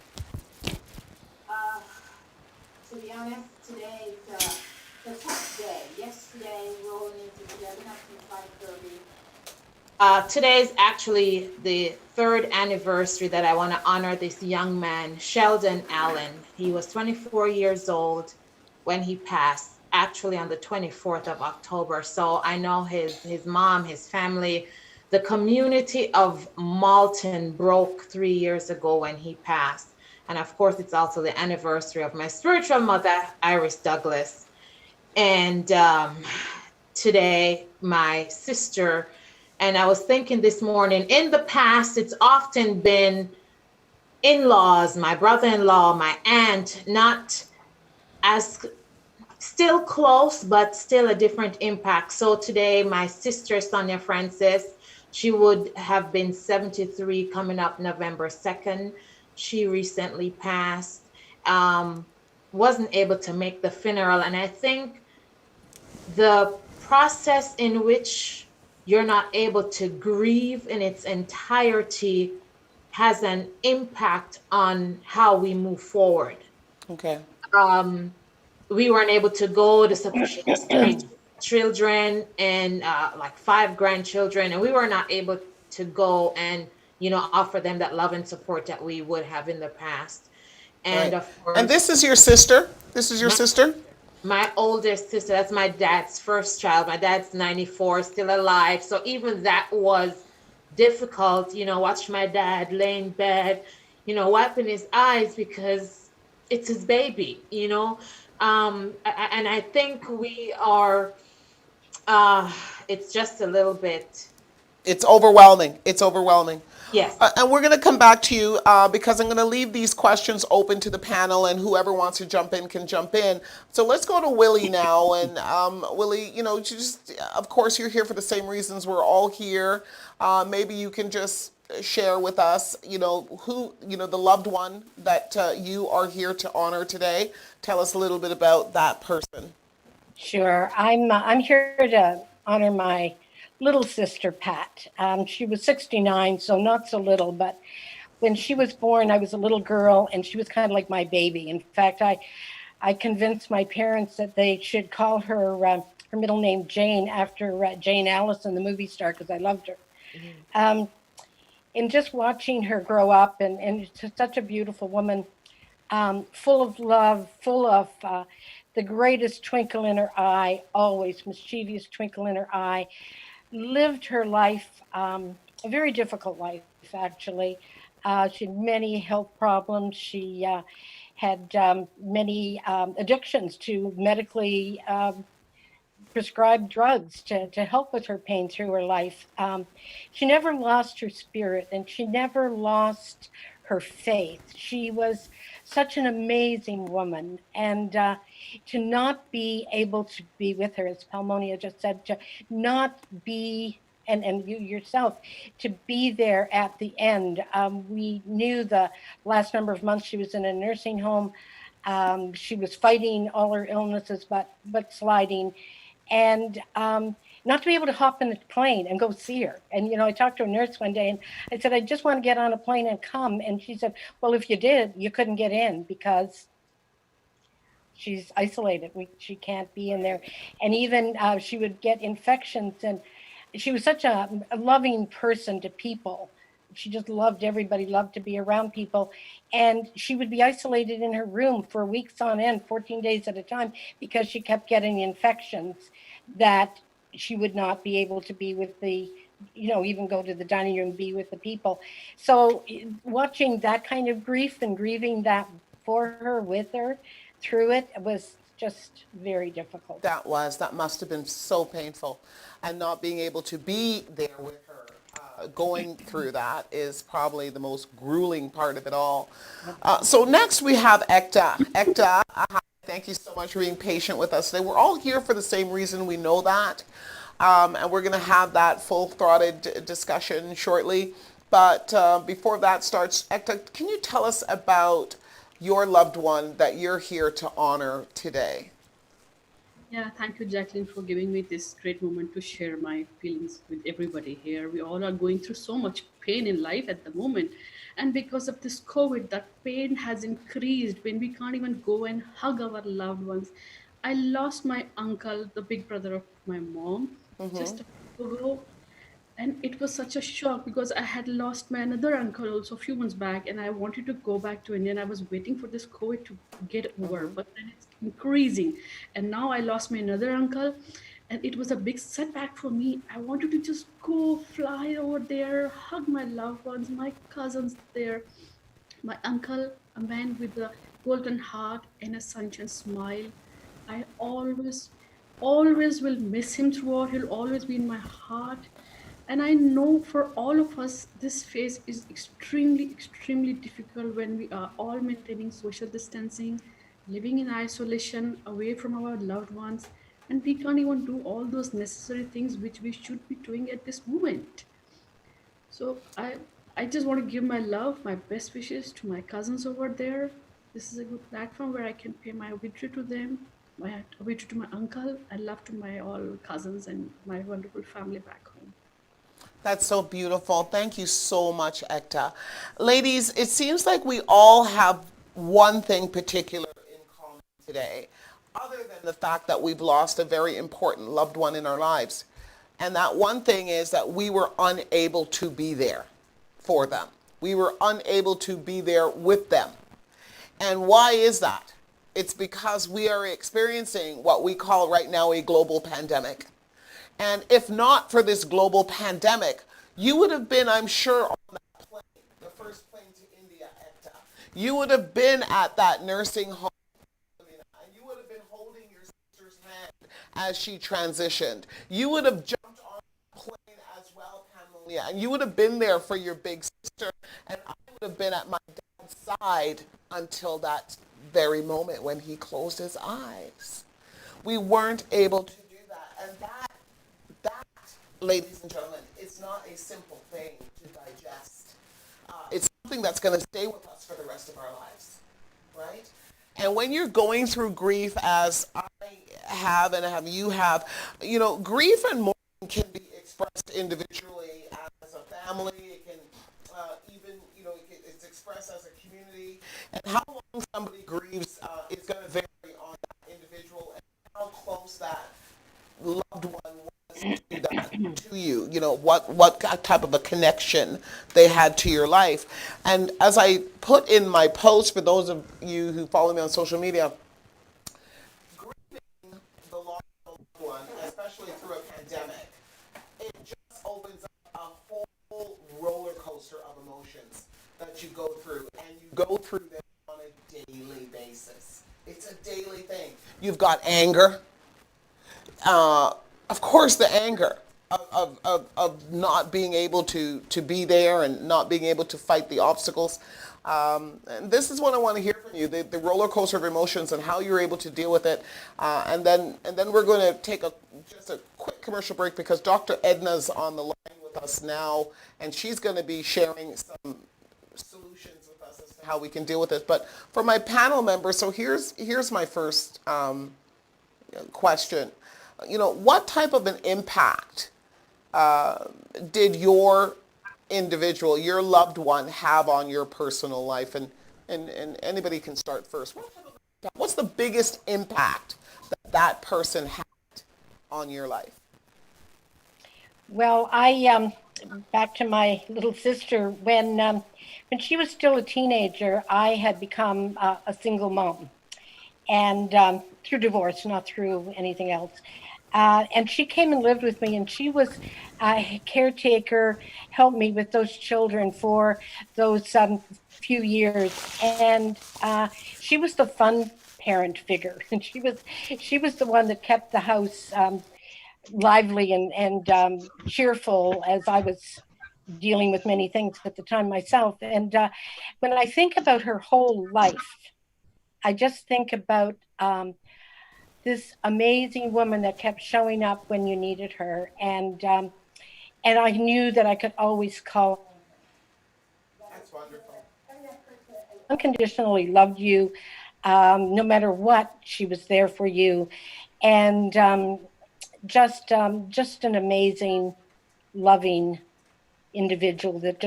[SPEAKER 8] To be honest, today is a tough day. Yesterday, rolling into today, we have some 5:30. Today is actually the third anniversary that I want to honor this young man, Sheldon Allen. He was 24 years old when he passed, actually on the 24th of October. So I know his mom, his family, the community of Malton broke 3 years ago when he passed. And of course, it's also the anniversary of my spiritual mother, Iris Douglas. And today, my sister And I was thinking this morning, in the past, it's often been in-laws, my brother-in-law, my aunt, not as still close, but still a different impact. So today, my sister, Sonia Francis, she would have been 73 coming up November 2nd. She recently passed. Wasn't able to make the funeral. And I think the process in which you're not able to grieve in its entirety has an impact on how we move forward.
[SPEAKER 1] Okay.
[SPEAKER 8] We weren't able to go to she has 3 children and like 5 grandchildren, and we were not able to go and offer them that love and support that we would have in the past. And
[SPEAKER 1] Right.
[SPEAKER 8] of course,
[SPEAKER 1] And this is your sister? This is your sister?
[SPEAKER 8] my oldest sister, that's my dad's first child. My dad's 94, still alive. So even that was difficult, watch my dad lay in bed, wiping his eyes because it's his baby, and I think we are, it's just a little bit,
[SPEAKER 1] It's overwhelming. It's overwhelming.
[SPEAKER 8] yes.
[SPEAKER 1] And we're going to come back to you because I'm going to leave these questions open to the panel, and whoever wants to jump in can jump in. So let's go to Willie now. And Willie, just of course you're here for the same reasons we're all here. Maybe you can just share with us, who, the loved one that you are here to honor today. Tell us a little bit about that person.
[SPEAKER 7] Sure. I'm here to honor my little sister, Pat. She was 69, so not so little, but when she was born, I was a little girl, and she was kind of like my baby. In fact, I convinced my parents that they should call her her middle name Jane after Jane Allison, the movie star, because I loved her. Mm-hmm. And just watching her grow up, and such a beautiful woman, full of love, full of the greatest twinkle in her eye, always mischievous twinkle in her eye, lived her life, a very difficult life, actually. She had many health problems. She had many addictions to medically prescribed drugs to help with her pain through her life. She never lost her spirit, and she never lost her faith. She was such an amazing woman, and to not be able to be with her, as Palmonia just said, to not be, and you yourself, to be there at the end. We knew the last number of months she was in a nursing home. She was fighting all her illnesses, but sliding. And not to be able to hop in a plane and go see her. And, I talked to a nurse one day, and I said, I just want to get on a plane and come. And she said, well, if you did, you couldn't get in because she's isolated. She can't be in there. And even she would get infections. And she was such a loving person to people. She just loved everybody, loved to be around people. And she would be isolated in her room for weeks on end, 14 days at a time, because she kept getting infections that she would not be able to be with the, even go to the dining room, be with the people. So watching that kind of grief and grieving that for her, with her, through it, was just very difficult.
[SPEAKER 1] That must have been so painful. And not being able to be there with her. Going through that is probably the most grueling part of it all. So next we have Ekta. Ekta, thank you so much for being patient with us today. We're all here for the same reason, we know that. And we're going to have that full-throated discussion shortly. But before that starts, Ekta, can you tell us about your loved one that you're here to honor today?
[SPEAKER 9] Yeah, thank you, Jacqueline, for giving me this great moment to share my feelings with everybody here. We all are going through so much pain in life at the moment. And because of this COVID, that pain has increased when we can't even go and hug our loved ones. I lost my uncle, the big brother of my mom, just a week ago. And it was such a shock because I had lost my another uncle also a few months back, and I wanted to go back to India, and I was waiting for this COVID to get over, but then it's increasing. And now I lost my another uncle, and it was a big setback for me. I wanted to just go fly over there, hug my loved ones, my cousins there. My uncle, a man with a golden heart and a sunshine smile. I always will miss him throughout. He'll always be in my heart. And I know for all of us, this phase is extremely, extremely difficult when we are all maintaining social distancing, living in isolation, away from our loved ones, and we can't even do all those necessary things which we should be doing at this moment. So I just want to give my love, my best wishes to my cousins over there. This is a good platform where I can pay my obituary to them, my obituary to my uncle, and love to my all cousins and my wonderful family back home.
[SPEAKER 1] That's so beautiful. Thank you so much, Ekta. Ladies, it seems like we all have one thing particular in common today, other than the fact that we've lost a very important loved one in our lives. And that one thing is that we were unable to be there for them. We were unable to be there with them. And why is that? It's because we are experiencing what we call right now a global pandemic. And if not for this global pandemic, you would have been, I'm sure, on that plane, the first plane to India, Ekta. You would have been at that nursing home, and you would have been holding your sister's hand as she transitioned. You would have jumped on the plane as well, Pamela, and you would have been there for your big sister, and I would have been at my dad's side until that very moment when he closed his eyes. We weren't able to do that, and that, ladies and gentlemen, it's not a simple thing to digest. It's something that's going to stay with us for the rest of our lives, right? And when you're going through grief, as I have and have you have, you know, grief and mourning can be expressed individually as a family. It can even, you know, it's expressed as a community. And how long somebody grieves is going to vary on that individual and how close that loved one was to you, you know, what type of a connection they had to your life. And as I put in my post, for those of you who follow me on social media, grieving the loss of a loved one, especially through a pandemic, it just opens up a whole roller coaster of emotions that you go through, and you go through them on a daily basis. It's a daily thing. You've got anger, of course, the anger of not being able to be there and not being able to fight the obstacles. And this is what I want to hear from you, the roller coaster of emotions and how you're able to deal with it. And then we're going to take just a quick commercial break because Dr. Edna's on the line with us now, and she's going to be sharing some solutions with us as to how we can deal with it. But for my panel members, so here's my first question. You know, what type of an impact did your individual, your loved one, have on your personal life? And anybody can start first. What's the biggest impact that person had on your life?
[SPEAKER 7] Well, I back to my little sister, when she was still a teenager, I had become a single mom, and through divorce, not through anything else. And she came and lived with me, and she was a caretaker, helped me with those children for those few years. And she was the fun parent figure, and she was the one that kept the house lively and cheerful, as I was dealing with many things at the time myself. And when I think about her whole life, I just think about this amazing woman that kept showing up when you needed her, and I knew that I could always call.
[SPEAKER 1] That's wonderful.
[SPEAKER 7] Unconditionally loved you, no matter what. She was there for you, and just an amazing, loving individual that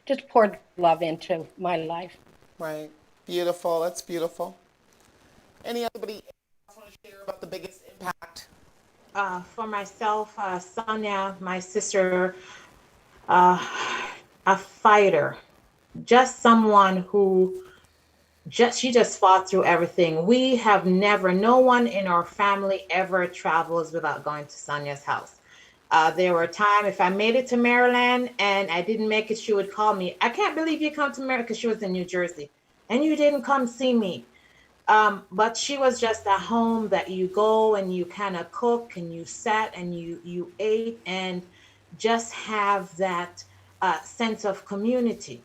[SPEAKER 7] just poured love into my life.
[SPEAKER 1] Right. Beautiful. That's beautiful. Anybody else want to share about the biggest impact?
[SPEAKER 8] For myself, Sonia, my sister, a fighter, just someone who she just fought through everything. We have no one in our family ever travels without going to Sonia's house. There were times if I made it to Maryland and I didn't make it, she would call me. I can't believe you come to Maryland, because she was in New Jersey, and you didn't come see me. But she was just a home that you go and you kind of cook and you sat and you ate, and just have that sense of community.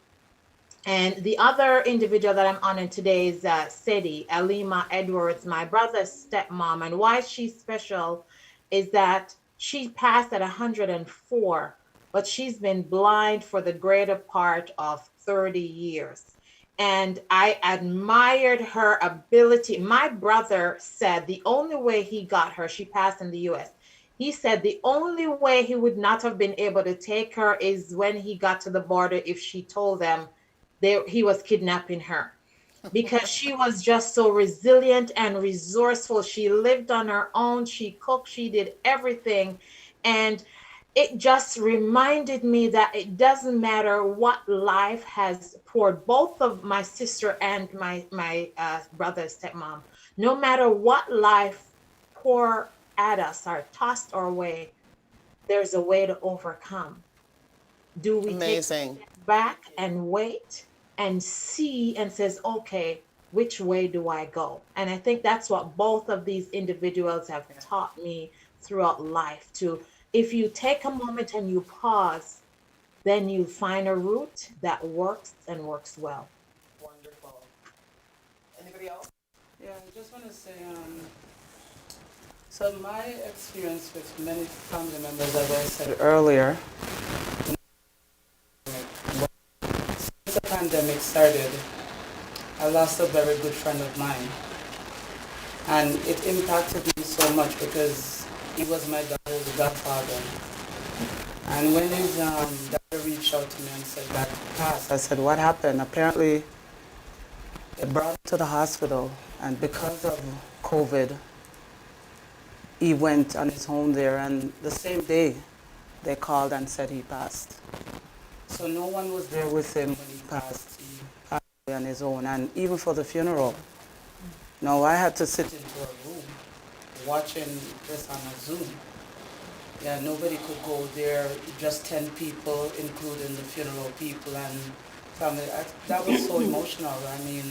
[SPEAKER 8] And the other individual that I'm honoring today is Sedi Alima Edwards, my brother's stepmom. And why she's special is that she passed at 104, but she's been blind for the greater part of 30 years. And I admired her ability. My brother said the only way he got her, she passed in the US. He said the only way he would not have been able to take her is when he got to the border if she told them he was kidnapping her, because she was just so resilient and resourceful. She lived on her own. She cooked. She did everything. And it just reminded me that it doesn't matter what life has poured, both of my sister and my brother's stepmom, no matter what life pour at us or tossed our way, there's a way to overcome. Do we
[SPEAKER 1] Amazing.
[SPEAKER 8] take back and wait and see and says, okay, which way do I go? And I think that's what both of these individuals have taught me throughout life to, if you take a moment and you pause, then you find a route that works and works well.
[SPEAKER 1] Wonderful. Anybody else?
[SPEAKER 6] Yeah, I just want to say, so my experience with many family members, as I said earlier, since the pandemic started, I lost a very good friend of mine. And it impacted me so much because he was my daughter's godfather. And when his daughter reached out to me and said that he passed, I said, what happened? Apparently, they brought him to the hospital, and because of COVID, he went on his own there, and the same day, they called and said he passed. So no one was there with him when he passed. He passed away on his own, and even for the funeral. No, I had to sit into a room watching this on a Zoom. Yeah, nobody could go there, just 10 people, including the funeral people and family. That was so emotional, I mean,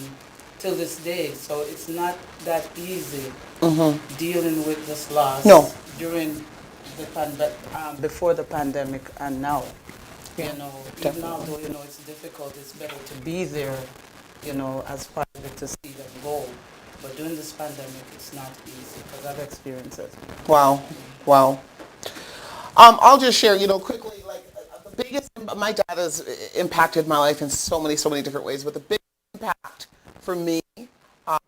[SPEAKER 6] till this day. So it's not that easy dealing with this loss
[SPEAKER 1] No.
[SPEAKER 6] during the before the pandemic and now.
[SPEAKER 1] Yeah,
[SPEAKER 6] You know, even
[SPEAKER 1] definitely.
[SPEAKER 6] although, you know, it's difficult, it's better to be there, you know, as part of it to see them go. But during this pandemic, it's not easy because I've experienced it.
[SPEAKER 1] Wow. Wow. I'll just share, quickly, like the biggest, my dad has impacted my life in so many different ways, but the biggest impact for me,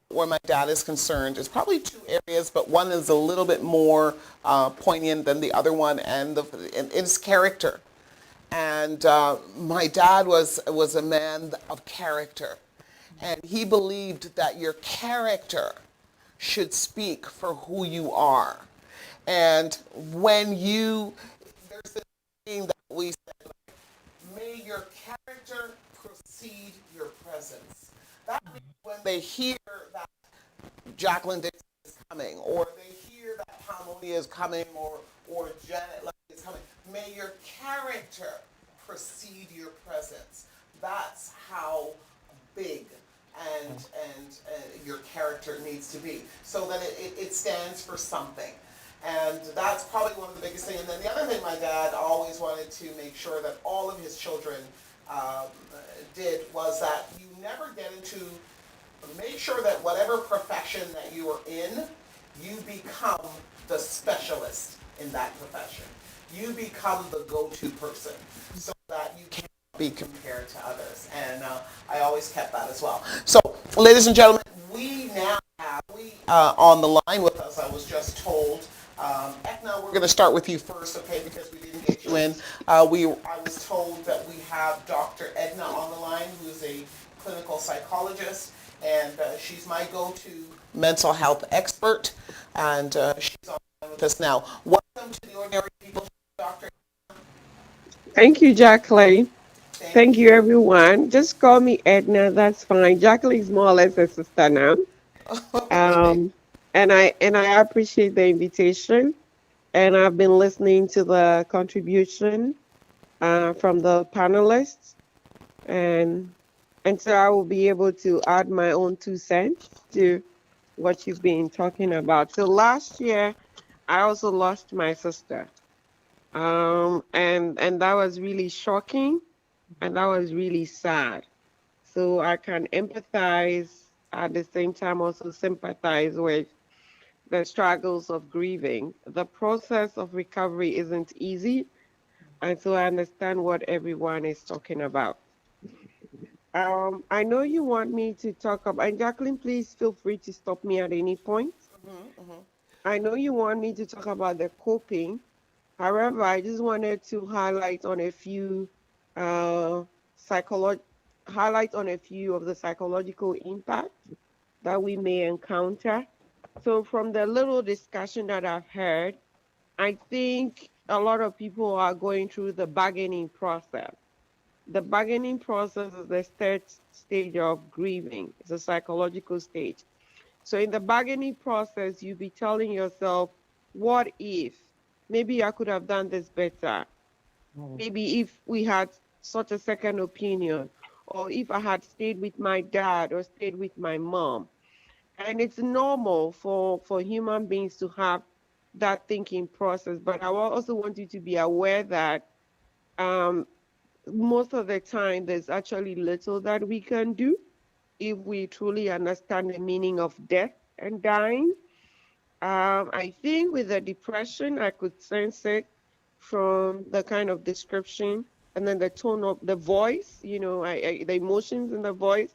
[SPEAKER 1] where my dad is concerned, is probably two areas, but one is a little bit more poignant than the other one, and it's character. And my dad was a man of character, and he believed that your character should speak for who you are. And there's this thing that we said, like, may your character precede your presence. That means when they hear that Jacqueline Dixon is coming, or they hear that Palmonia is coming, or Janet Levy is coming, may your character precede your presence. That's how big and your character needs to be, so that it stands for something. And that's probably one of the biggest things. And then the other thing my dad always wanted to make sure that all of his children did was that you never get into, make sure that whatever profession that you are in, you become the specialist in that profession. You become the go-to person so that you can't be compared to others. And I always kept that as well. So, ladies and gentlemen, we now have on the line with us, I was just told, Ekna, we're going to start with you first, okay, because we didn't get you in. I was told that we have Dr. Edna on the line, who is a clinical psychologist, and she's my go-to mental health expert, and she's on the line with us now. Welcome to the Ordinary People Show, Dr.
[SPEAKER 10] Thank you, Jacqueline. Thank you, everyone. Just call me Edna. That's fine. Jacqueline's more or less a sister now. And I appreciate the invitation. And I've been listening to the contribution from the panelists, and so I will be able to add my own 2 cents to what you've been talking about. So last year, I also lost my sister. And that was really shocking, and that was really sad. So I can empathize, at the same time also sympathize with the struggles of grieving. The process of recovery isn't easy, and so I understand what everyone is talking about. I know you want me to talk about, and Jacqueline, please feel free to stop me at any point. I know you want me to talk about the coping. However, I just wanted to highlight on a few uh, psycholo- highlight on a few of the psychological impact that we may encounter. So from the little discussion that I've heard, I think a lot of people are going through the bargaining process. The bargaining process is the third stage of grieving. It's a psychological stage. So in the bargaining process, you'll be telling yourself, what if? Maybe I could have done this better. Maybe if we had such a second opinion, or if I had stayed with my dad or stayed with my mom. And it's normal for human beings to have that thinking process. But I also want you to be aware that um, most of the time there's actually little that we can do if we truly understand the meaning of death and dying. I think with the depression, I could sense it from the kind of description and then the tone of the voice, the emotions in the voice.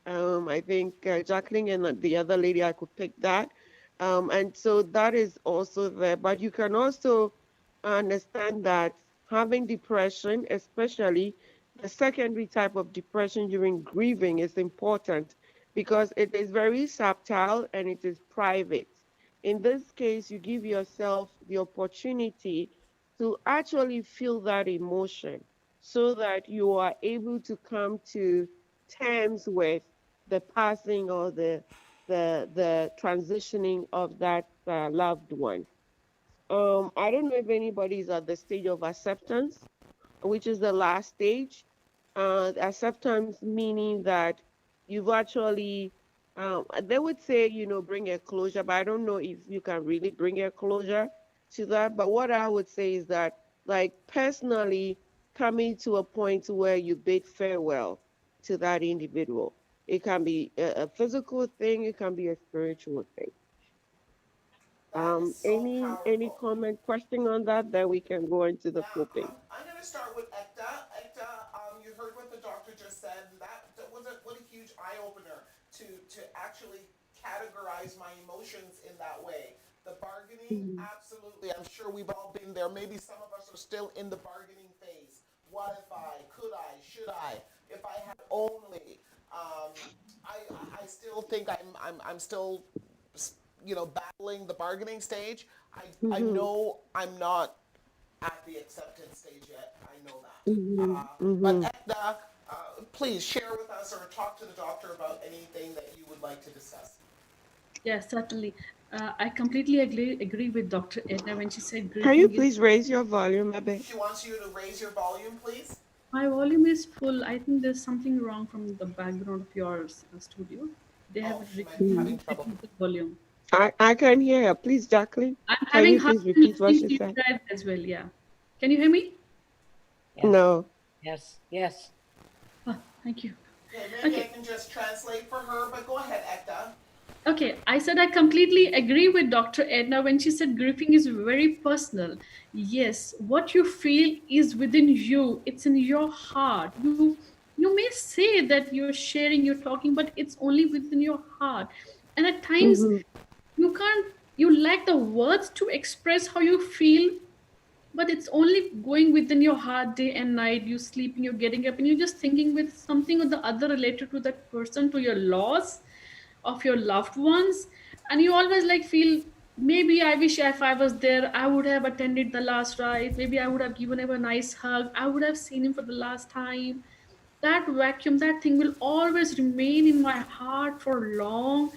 [SPEAKER 10] I think Jacqueline and the other lady, I could pick that. And so that is also there. But you can also understand that having depression, especially the secondary type of depression during grieving, is important because it is very subtle and it is private. In this case, you give yourself the opportunity to actually feel that emotion so that you are able to come to terms with the passing or the transitioning of that loved one. I don't know if anybody's at the stage of acceptance, which is the last stage. Acceptance meaning that you've actually, they would say, bring a closure, but I don't know if you can really bring a closure to that. But what I would say is that, like, personally, coming to a point where you bid farewell to that individual. It can be a physical thing, it can be a spiritual thing.
[SPEAKER 1] That is so
[SPEAKER 10] Any
[SPEAKER 1] powerful.
[SPEAKER 10] comment, question on that? Then we can go into the
[SPEAKER 1] Yeah,
[SPEAKER 10] coping.
[SPEAKER 1] I'm going to start with Ekta. Ekta, you heard what the doctor just said. That was what a huge eye opener to actually categorize my emotions in that way. The bargaining, absolutely. I'm sure we've all been there. Maybe some of us are still in the bargaining phase. What if I? Could I? Should I? If I had only. Um, I still think I'm still battling the bargaining stage. I
[SPEAKER 10] Mm-hmm.
[SPEAKER 1] know I'm not at the acceptance stage yet. I know that.
[SPEAKER 10] Mm-hmm.
[SPEAKER 1] But
[SPEAKER 10] Mm-hmm.
[SPEAKER 1] Ekta, please share with us or talk to the doctor about anything that you would like to discuss.
[SPEAKER 9] Yes, certainly. I completely agree with Dr. Edna when she said
[SPEAKER 10] Can you
[SPEAKER 9] grieving is.
[SPEAKER 10] please raise your volume a bit?
[SPEAKER 1] She wants you to raise your volume, please.
[SPEAKER 9] My volume is full. I think there's something wrong from the background of your studio. They have
[SPEAKER 1] Oh, she might be
[SPEAKER 10] Mm.
[SPEAKER 1] having trouble.
[SPEAKER 9] technical volume.
[SPEAKER 10] I can hear her. Please, Jacqueline,
[SPEAKER 9] I'm
[SPEAKER 10] can
[SPEAKER 9] having
[SPEAKER 10] you
[SPEAKER 9] hard
[SPEAKER 10] please
[SPEAKER 9] time
[SPEAKER 10] repeat what
[SPEAKER 9] listening
[SPEAKER 10] she
[SPEAKER 9] to you
[SPEAKER 10] said?
[SPEAKER 9] guys as well. Yeah. Can you hear me?
[SPEAKER 7] Yes,
[SPEAKER 10] No.
[SPEAKER 7] yes, yes.
[SPEAKER 9] Oh, thank you.
[SPEAKER 1] Okay, maybe I
[SPEAKER 9] Okay.
[SPEAKER 1] can just translate for her, but go ahead, Ekta.
[SPEAKER 9] Okay, I said I completely agree with Dr. Edna when she said grieving is very personal. Yes, what you feel is within you. It's in your heart. You may say that you're sharing, you're talking, but it's only within your heart. And at times
[SPEAKER 10] Mm-hmm.
[SPEAKER 9] you lack the words to express how you feel, but it's only going within your heart day and night. You sleeping, you're getting up, and you're just thinking with something or the other related to that person, to your loss of your loved ones. And you always like feel, maybe I wish if I was there, I would have attended the last rite, maybe I would have given him a nice hug, I would have seen him for the last time. That vacuum, that thing will always remain in my heart for long.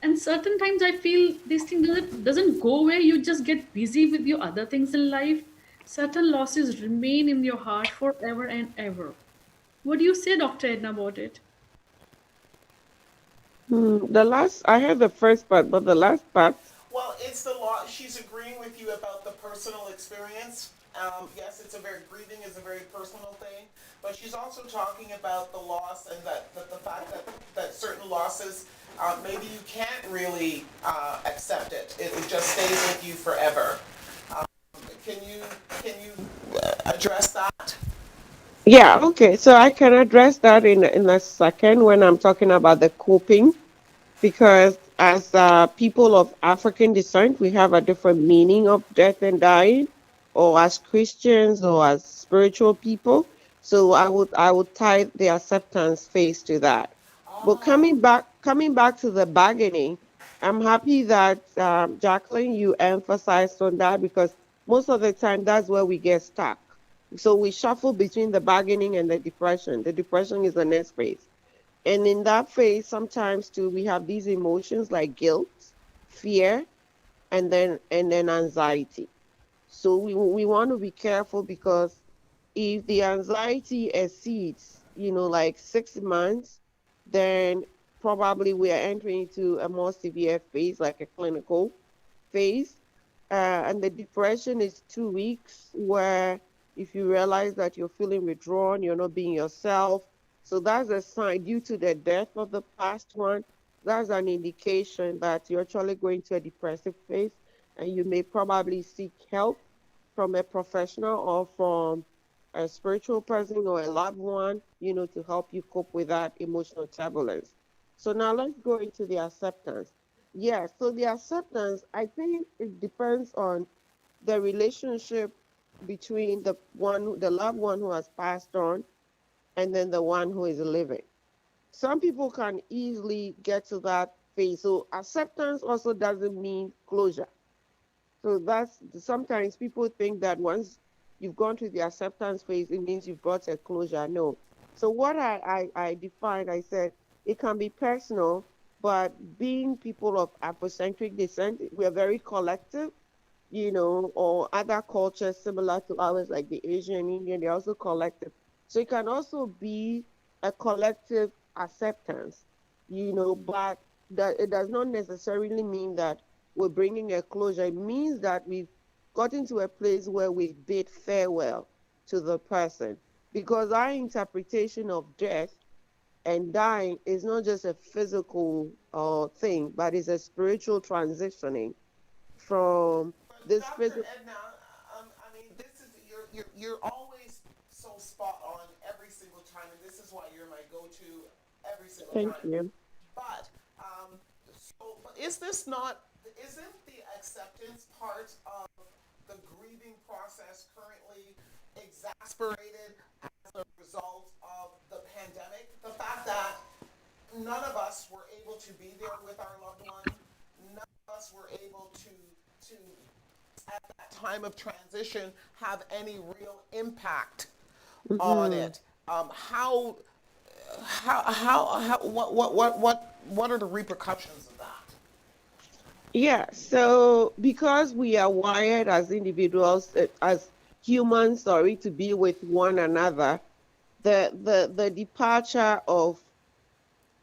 [SPEAKER 9] And certain times I feel this thing doesn't go away. You just get busy with your other things in life. Certain losses remain in your heart forever and ever. What do you say, Dr. Edna, about it?
[SPEAKER 10] I heard the first part, but the last part.
[SPEAKER 1] Well, it's the law. She's agreeing with you about the personal experience. Yes, grieving is a very personal thing, but she's also talking about the loss and that the fact that certain losses, maybe you can't really accept it. It just stays with you forever. Um, can you address that?
[SPEAKER 10] Yeah, okay. So I can address that in a second when I'm talking about the coping, because as people of African descent, we have a different meaning of death and dying, or as Christians or as spiritual people. So I would tie the acceptance phase to that. But coming back to the bargaining, I'm happy that Jacqueline, you emphasized on that, because most of the time that's where we get stuck. So we shuffle between the bargaining and the depression. The depression is the next phase. And in that phase, sometimes too, we have these emotions like guilt, fear, and then anxiety. So we want to be careful, because if the anxiety exceeds, like 6 months, then probably we are entering into a more severe phase, like a clinical phase. And the depression is 2 weeks, where if you realize that you're feeling withdrawn, you're not being yourself. So that's a sign, due to the death of the past one, that's an indication that you're actually going to a depressive phase, and you may probably seek help from a professional or from a spiritual person or a loved one, to help you cope with that emotional turbulence. So now let's go into the acceptance. Yeah, so the acceptance, I think it depends on the relationship between the loved one who has passed on, and then the one who is living. Some people can easily get to that phase. So acceptance also doesn't mean closure. So that's sometimes people think that once you've gone through the acceptance phase, it means you've got a closure. No. So what I defined, I said it can be personal, but being people of Afrocentric descent, we are very collective, or other cultures similar to ours, like the Asian and Indian, they're also collective. So it can also be a collective acceptance, but that it does not necessarily mean that we're bringing a closure. It means that we've gotten to a place where we bid farewell to the person, because our interpretation of death and dying is not just a physical thing, but it's a spiritual transitioning from
[SPEAKER 1] But
[SPEAKER 10] this
[SPEAKER 1] Dr.
[SPEAKER 10] physical.
[SPEAKER 1] Edna, I mean, this is you're always so spot on every single time, and this is why you're my go-to every single
[SPEAKER 10] Thank
[SPEAKER 1] time.
[SPEAKER 10] you.
[SPEAKER 1] But but is this not? Isn't the acceptance part of the grieving process currently exasperated as a result of the pandemic? The fact that none of us were able to be there with our loved ones, none of us were able to at that time of transition have any real impact on
[SPEAKER 10] Hmm.
[SPEAKER 1] it. How what are the repercussions of that?
[SPEAKER 10] Yeah, so because we are wired as individuals, as humans, sorry, to be with one another, the departure of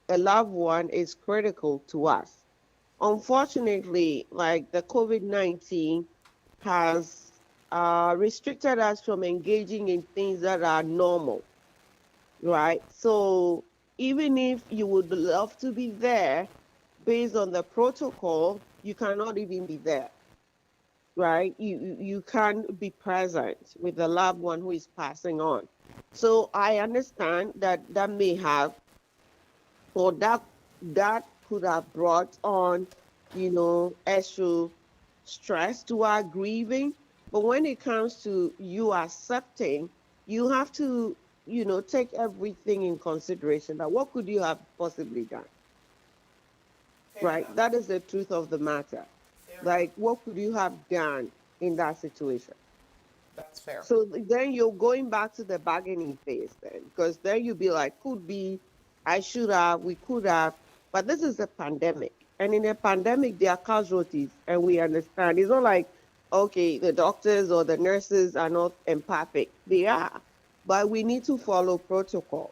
[SPEAKER 10] a loved one is critical to us. Unfortunately, like the COVID-19 has restricted us from engaging in things that are normal, right? So even if you would love to be there, based on the protocol, you cannot even be there, right? You can't be present with the loved one who is passing on. So I understand that that may have, or that could have brought on, extra stress to our grieving. But when it comes to you accepting, you have to, take everything in consideration. That what could you have possibly done,
[SPEAKER 1] Fair
[SPEAKER 10] right?
[SPEAKER 1] enough.
[SPEAKER 10] That is the truth of the matter.
[SPEAKER 1] Fair enough.
[SPEAKER 10] Like, what could you have done in that situation?
[SPEAKER 1] That's fair.
[SPEAKER 10] So then you're going back to the bargaining phase then, because then you'll be like, could be, I should have, we could have, but this is a pandemic. And in a pandemic, there are casualties, and we understand. It's not like, okay, the doctors or the nurses are not empathic. They are, but we need to follow protocol,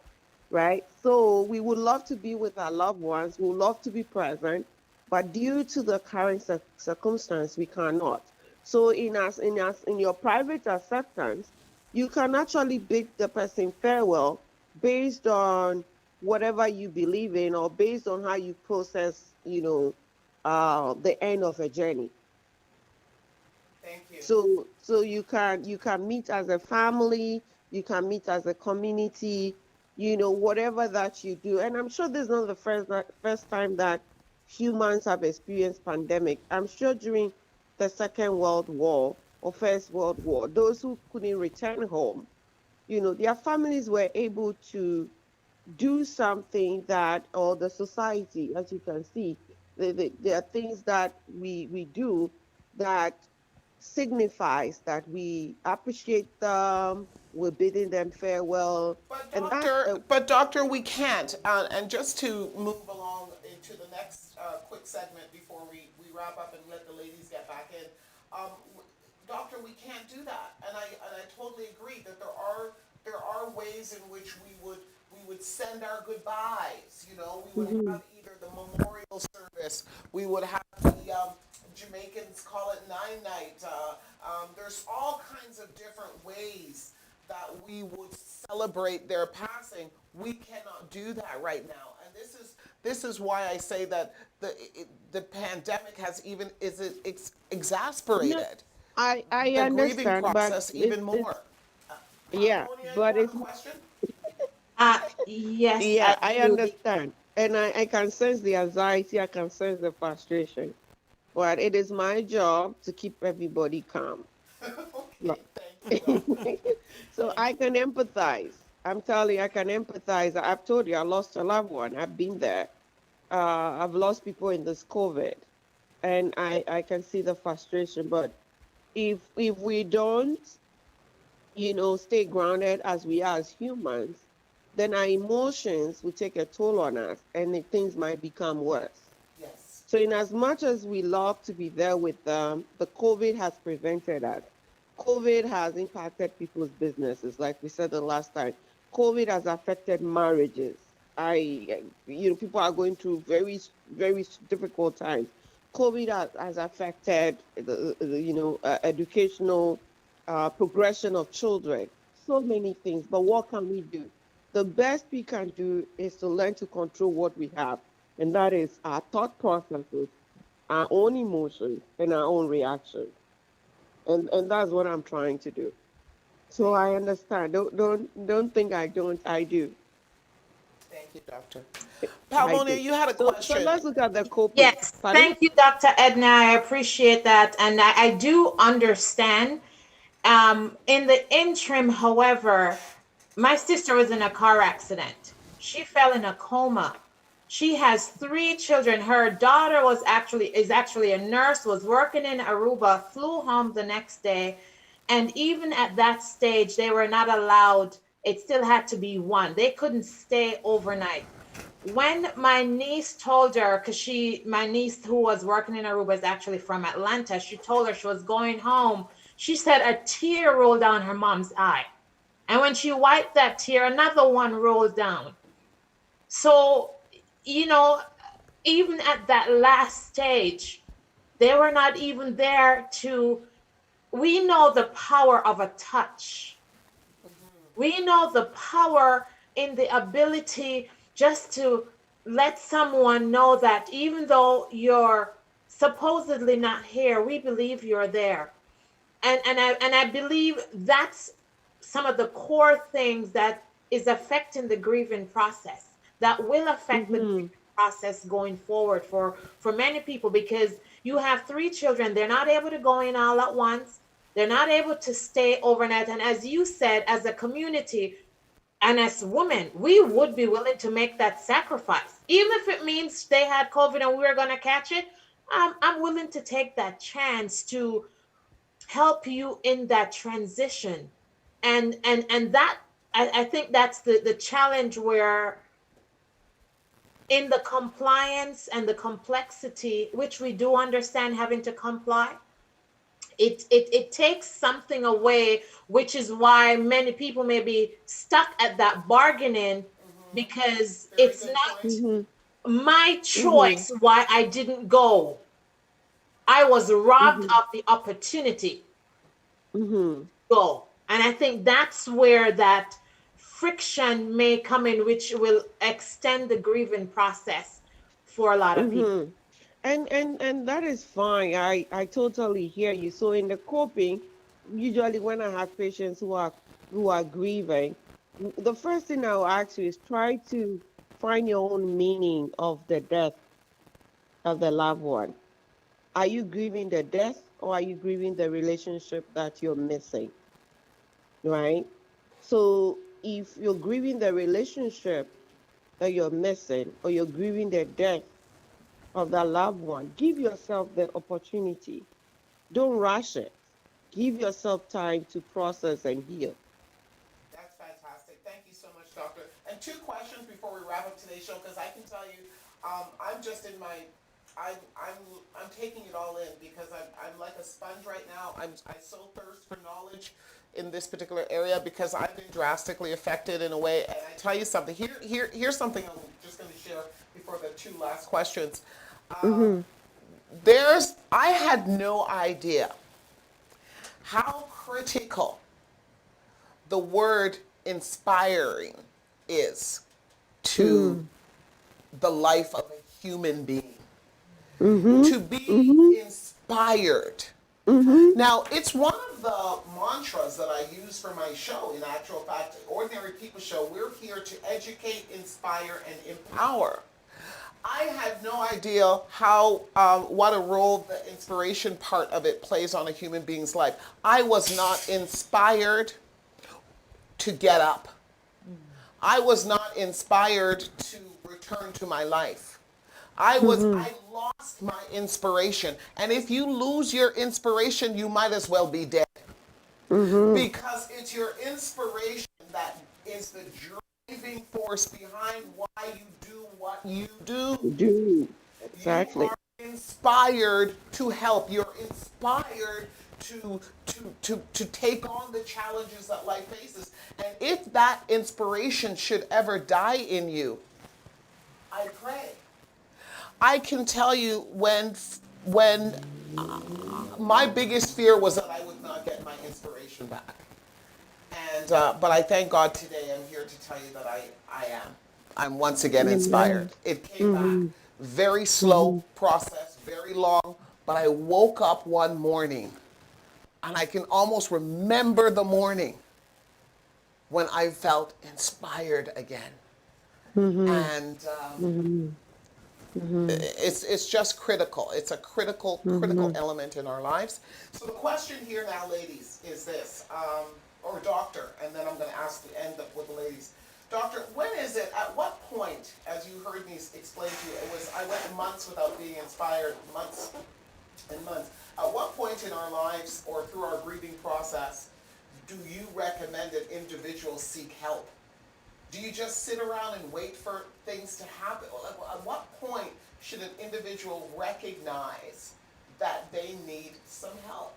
[SPEAKER 10] right? So we would love to be with our loved ones, we would love to be present, but due to the current circumstance, we cannot. So in your private acceptance, you can actually bid the person farewell based on whatever you believe in or based on how you process, the end of a journey.
[SPEAKER 1] Thank you.
[SPEAKER 10] So you can meet as a family, you can meet as a community, whatever that you do. And I'm sure this is not the first time that humans have experienced pandemic. I'm sure during the Second World War or First World War, those who couldn't return home, their families were able to do something that, or the society, as you can see, there are things that we do that signifies that we appreciate them, we're bidding them farewell.
[SPEAKER 1] But doctor, we can't. And just to move along into the next quick segment before we wrap up and let the ladies get back in, doctor, we can't do that. And I totally agree that there are ways in which we would send our goodbyes. We would have either the memorial service, we would have the Jamaicans call it nine night. There's all kinds of different ways that we would celebrate their passing. We cannot do that right now, and this is why I say that the pandemic has exasperated
[SPEAKER 10] I
[SPEAKER 1] the grieving
[SPEAKER 10] understand,
[SPEAKER 1] process
[SPEAKER 10] but
[SPEAKER 1] even more.
[SPEAKER 10] yeah,
[SPEAKER 1] Antonia,
[SPEAKER 10] but
[SPEAKER 1] you
[SPEAKER 10] it's
[SPEAKER 1] have a question?
[SPEAKER 8] Yes,
[SPEAKER 10] yeah, I
[SPEAKER 8] absolutely.
[SPEAKER 10] understand, and I can sense the anxiety, I can sense the frustration, but it is my job to keep everybody calm.
[SPEAKER 1] Okay, thank you, doctor.
[SPEAKER 10] So I can empathize. I'm telling you, I can empathize. I've told you, I lost a loved one. I've been there. I've lost people in this COVID, and I can see the frustration. But if we don't, stay grounded as we are as humans, then our emotions will take a toll on us, and things might become worse.
[SPEAKER 1] Yes.
[SPEAKER 10] So in as much as we love to be there with them, the COVID has prevented us. COVID has impacted people's businesses, like we said the last time. COVID has affected marriages. People are going through very, very difficult times. COVID has affected educational progression of children. So many things. But what can we do? The best we can do is to learn to control what we have, and that is our thought processes, our own emotions, and our own reactions. And that's what I'm trying to do. So I understand. Don't think I don't. I do.
[SPEAKER 1] Thank you, doctor.
[SPEAKER 10] I
[SPEAKER 1] Palmonia,
[SPEAKER 10] do.
[SPEAKER 1] you had a
[SPEAKER 10] So
[SPEAKER 1] question.
[SPEAKER 10] let's look at the coping.
[SPEAKER 8] Yes,
[SPEAKER 10] Pardon?
[SPEAKER 8] thank you, Dr. Edna. I appreciate that. And I do understand. In the interim, however, my sister was in a car accident. She fell in a coma. She has 3 children. Her daughter is actually a nurse, was working in Aruba, flew home the next day. And even at that stage, they were not allowed, it still had to be one. They couldn't stay overnight. When my niece told her, because my niece who was working in Aruba is actually from Atlanta, she told her she was going home. She said a tear rolled down her mom's eye. And when she wiped that tear, another one rolled down. So, even at that last stage, they were not even there we know the power of a touch. We know the power in the ability just to let someone know that even though you're supposedly not here, we believe you're there. And I believe that's some of the core things that is affecting the grieving process, that will affect the grieving process going forward for many people, because you have 3 children. They're not able to go in all at once. They're not able to stay overnight. And as you said, as a community and as women, we would be willing to make that sacrifice. Even if it means they had COVID and we were going to catch it, I'm willing to take that chance to help you in that transition. And that, I think that's the challenge, where in the compliance and the complexity, which we do understand having to comply, it takes something away, which is why many people may be stuck at that bargaining, because it's not my choice why I didn't go. I was robbed
[SPEAKER 10] Mhm.
[SPEAKER 8] of the opportunity
[SPEAKER 10] Mhm.
[SPEAKER 8] to go. And I think that's where that friction may come in, which will extend the grieving process for a lot of people.
[SPEAKER 10] Mhm. And that is fine. I totally hear you. So in the coping, usually when I have patients who are grieving, the first thing I'll ask you is try to find your own meaning of the death of the loved one. Are you grieving the death or are you grieving the relationship that you're missing? Right? So if you're grieving the relationship that you're missing or you're grieving the death of that loved one, give yourself the opportunity. Don't rush it. Give yourself time to process and heal.
[SPEAKER 1] That's fantastic. Thank you so much, Doctor. And two questions before we wrap up today's show, because I can tell you, I'm just in my, I'm taking it all in because I'm like a sponge right now. I so thirst for knowledge in this particular area because I've been drastically affected in a way. And I tell you something. Here's something I'm just going to share before the two last questions.
[SPEAKER 10] Mm-hmm.
[SPEAKER 1] I had no idea how critical the word inspiring is to the life of a human being.
[SPEAKER 10] Mm-hmm.
[SPEAKER 1] To be
[SPEAKER 10] Mm-hmm.
[SPEAKER 1] inspired.
[SPEAKER 10] Mm-hmm.
[SPEAKER 1] Now, it's one of the mantras that I use for my show. In actual fact, Ordinary People Show, we're here to educate, inspire, and empower. I had no idea how, what a role the inspiration part of it plays on a human being's life. I was not inspired to get up. I was not inspired to return to my life. I lost my inspiration. And if you lose your inspiration, you might as well be dead.
[SPEAKER 10] Mm-hmm.
[SPEAKER 1] Because it's your inspiration that is the driving force behind why you do what you do.
[SPEAKER 10] Do
[SPEAKER 1] You
[SPEAKER 10] exactly.
[SPEAKER 1] are inspired to help. You're inspired to take on the challenges that life faces. And if that inspiration should ever die in you, I pray. I can tell you when my biggest fear was that I would not get my inspiration back. And but I thank God today I'm here to tell you that I am. I'm once again inspired.
[SPEAKER 10] Amen.
[SPEAKER 1] It came
[SPEAKER 10] Mm-hmm.
[SPEAKER 1] back. Very
[SPEAKER 10] Mm-hmm.
[SPEAKER 1] slow process, very long, but I woke up one morning and I can almost remember the morning when I felt inspired again.
[SPEAKER 10] Mm-hmm.
[SPEAKER 1] And
[SPEAKER 10] Mm-hmm. Mm-hmm.
[SPEAKER 1] it's just critical. It's a critical
[SPEAKER 10] Mm-hmm.
[SPEAKER 1] element in our lives. So the question here now, ladies, is this, or doctor, and then I'm going to ask to end up with the ladies. Doctor, when is it, at what point, as you heard me explain to you, it was, I went months without being inspired, months and months. At what point in our lives or through our grieving process do you recommend that individuals seek help? Do you just sit around and wait for things to happen? At what point should an individual recognize that they need some help?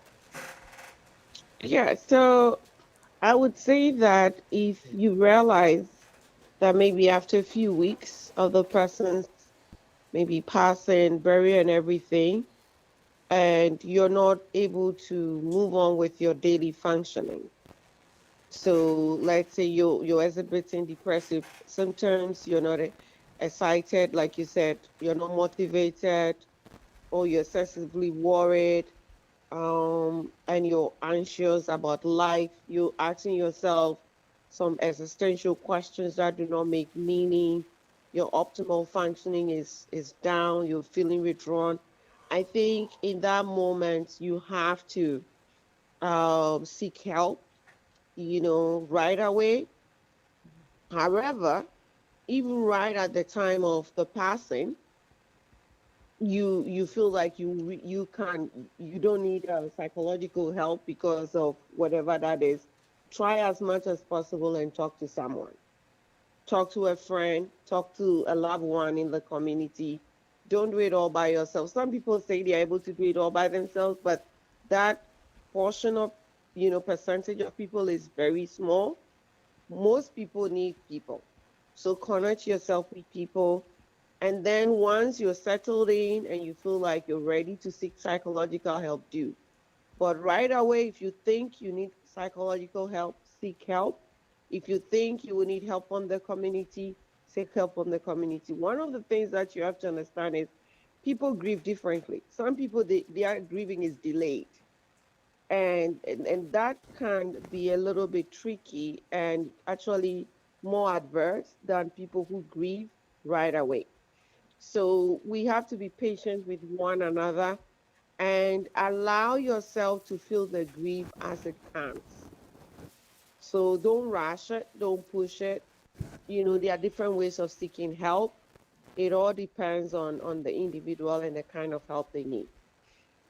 [SPEAKER 10] Yeah, so I would say that if you realize that maybe after a few weeks of the person's maybe passing, burial and everything, and you're not able to move on with your daily functioning. So let's say you're exhibiting depressive symptoms, you're not excited, like you said, you're not motivated, or you're excessively worried, and you're anxious about life, you're asking yourself some existential questions that do not make meaning, your optimal functioning is down, you're feeling withdrawn. I think in that moment you have to seek help, right away. However, even right at the time of the passing, you feel like you don't need psychological help because of whatever that is. Try as much as possible and talk to someone. Talk to a friend, talk to a loved one in the community. Don't do it all by yourself. Some people say they're able to do it all by themselves, but that portion of percentage of people is very small. Most people need people. So connect yourself with people, And then once you're settled in and you feel like you're ready to seek psychological help, do. But right away, if you think you need psychological help, seek help. If you think you will need help from the community, seek help from the community. One of the things that you have to understand is people grieve differently. Some people, their grieving is delayed. And that can be a little bit tricky and actually more adverse than people who grieve right away. So we have to be patient with one another and allow yourself to feel the grief as it comes. So don't rush it, don't push it. You know, there are different ways of seeking help. It all depends on the individual and the kind of help they need.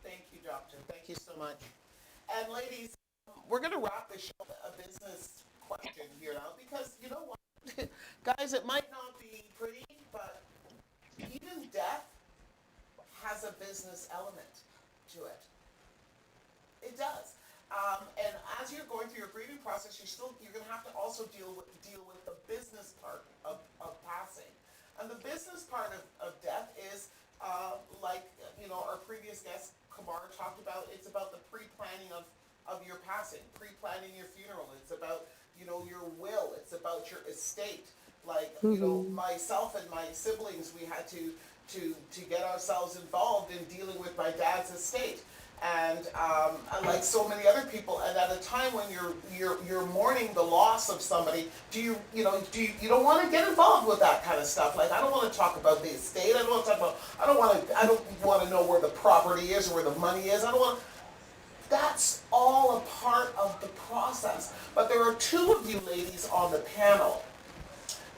[SPEAKER 1] Thank you, doctor. Thank you so much. And ladies, we're going to wrap the show with a business question here now because you know what? Guys, it might not be pretty, but even death has a business element to it. It does. And as you're going through your grieving process, you're going to have to also deal with the business part of passing. And the business part of death is like our previous guest Kamar talked about. It's about the pre-planning of your passing, pre-planning your funeral. It's about your will. It's about your estate. Like myself and my siblings, we had to get ourselves involved in dealing with my dad's estate. And like so many other people, and at a time when you're mourning the loss of somebody, you don't want to get involved with that kind of stuff. Like I don't want to talk about the estate. I don't want to know where the property is or where the money is. That's all a part of the process. But there are two of you ladies on the panel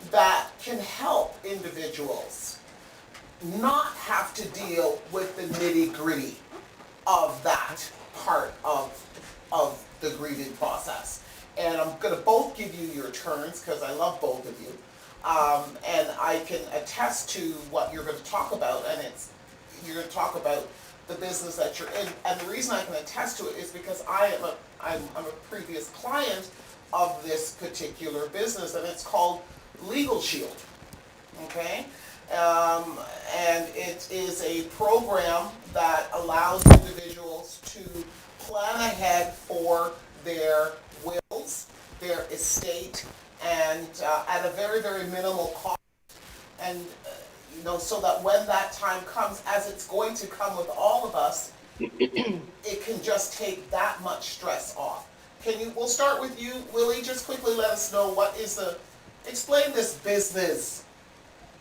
[SPEAKER 1] that can help individuals not have to deal with the nitty-gritty of that part of the grieving process. And I'm going to both give you your turns because I love both of you. And I can attest to what you're going to talk about, and you're going to talk about the business that you're in. And the reason I can attest to it is because I'm a previous client of this particular business, and it's called Legal Shield. Okay? And it is a program that allows individuals to plan ahead for their wills, their estate, and at a very, very minimal cost. And so that when that time comes, as it's going to come with all of us, it can just take that much stress off. We'll start with you, Willie. Just quickly let us know explain this business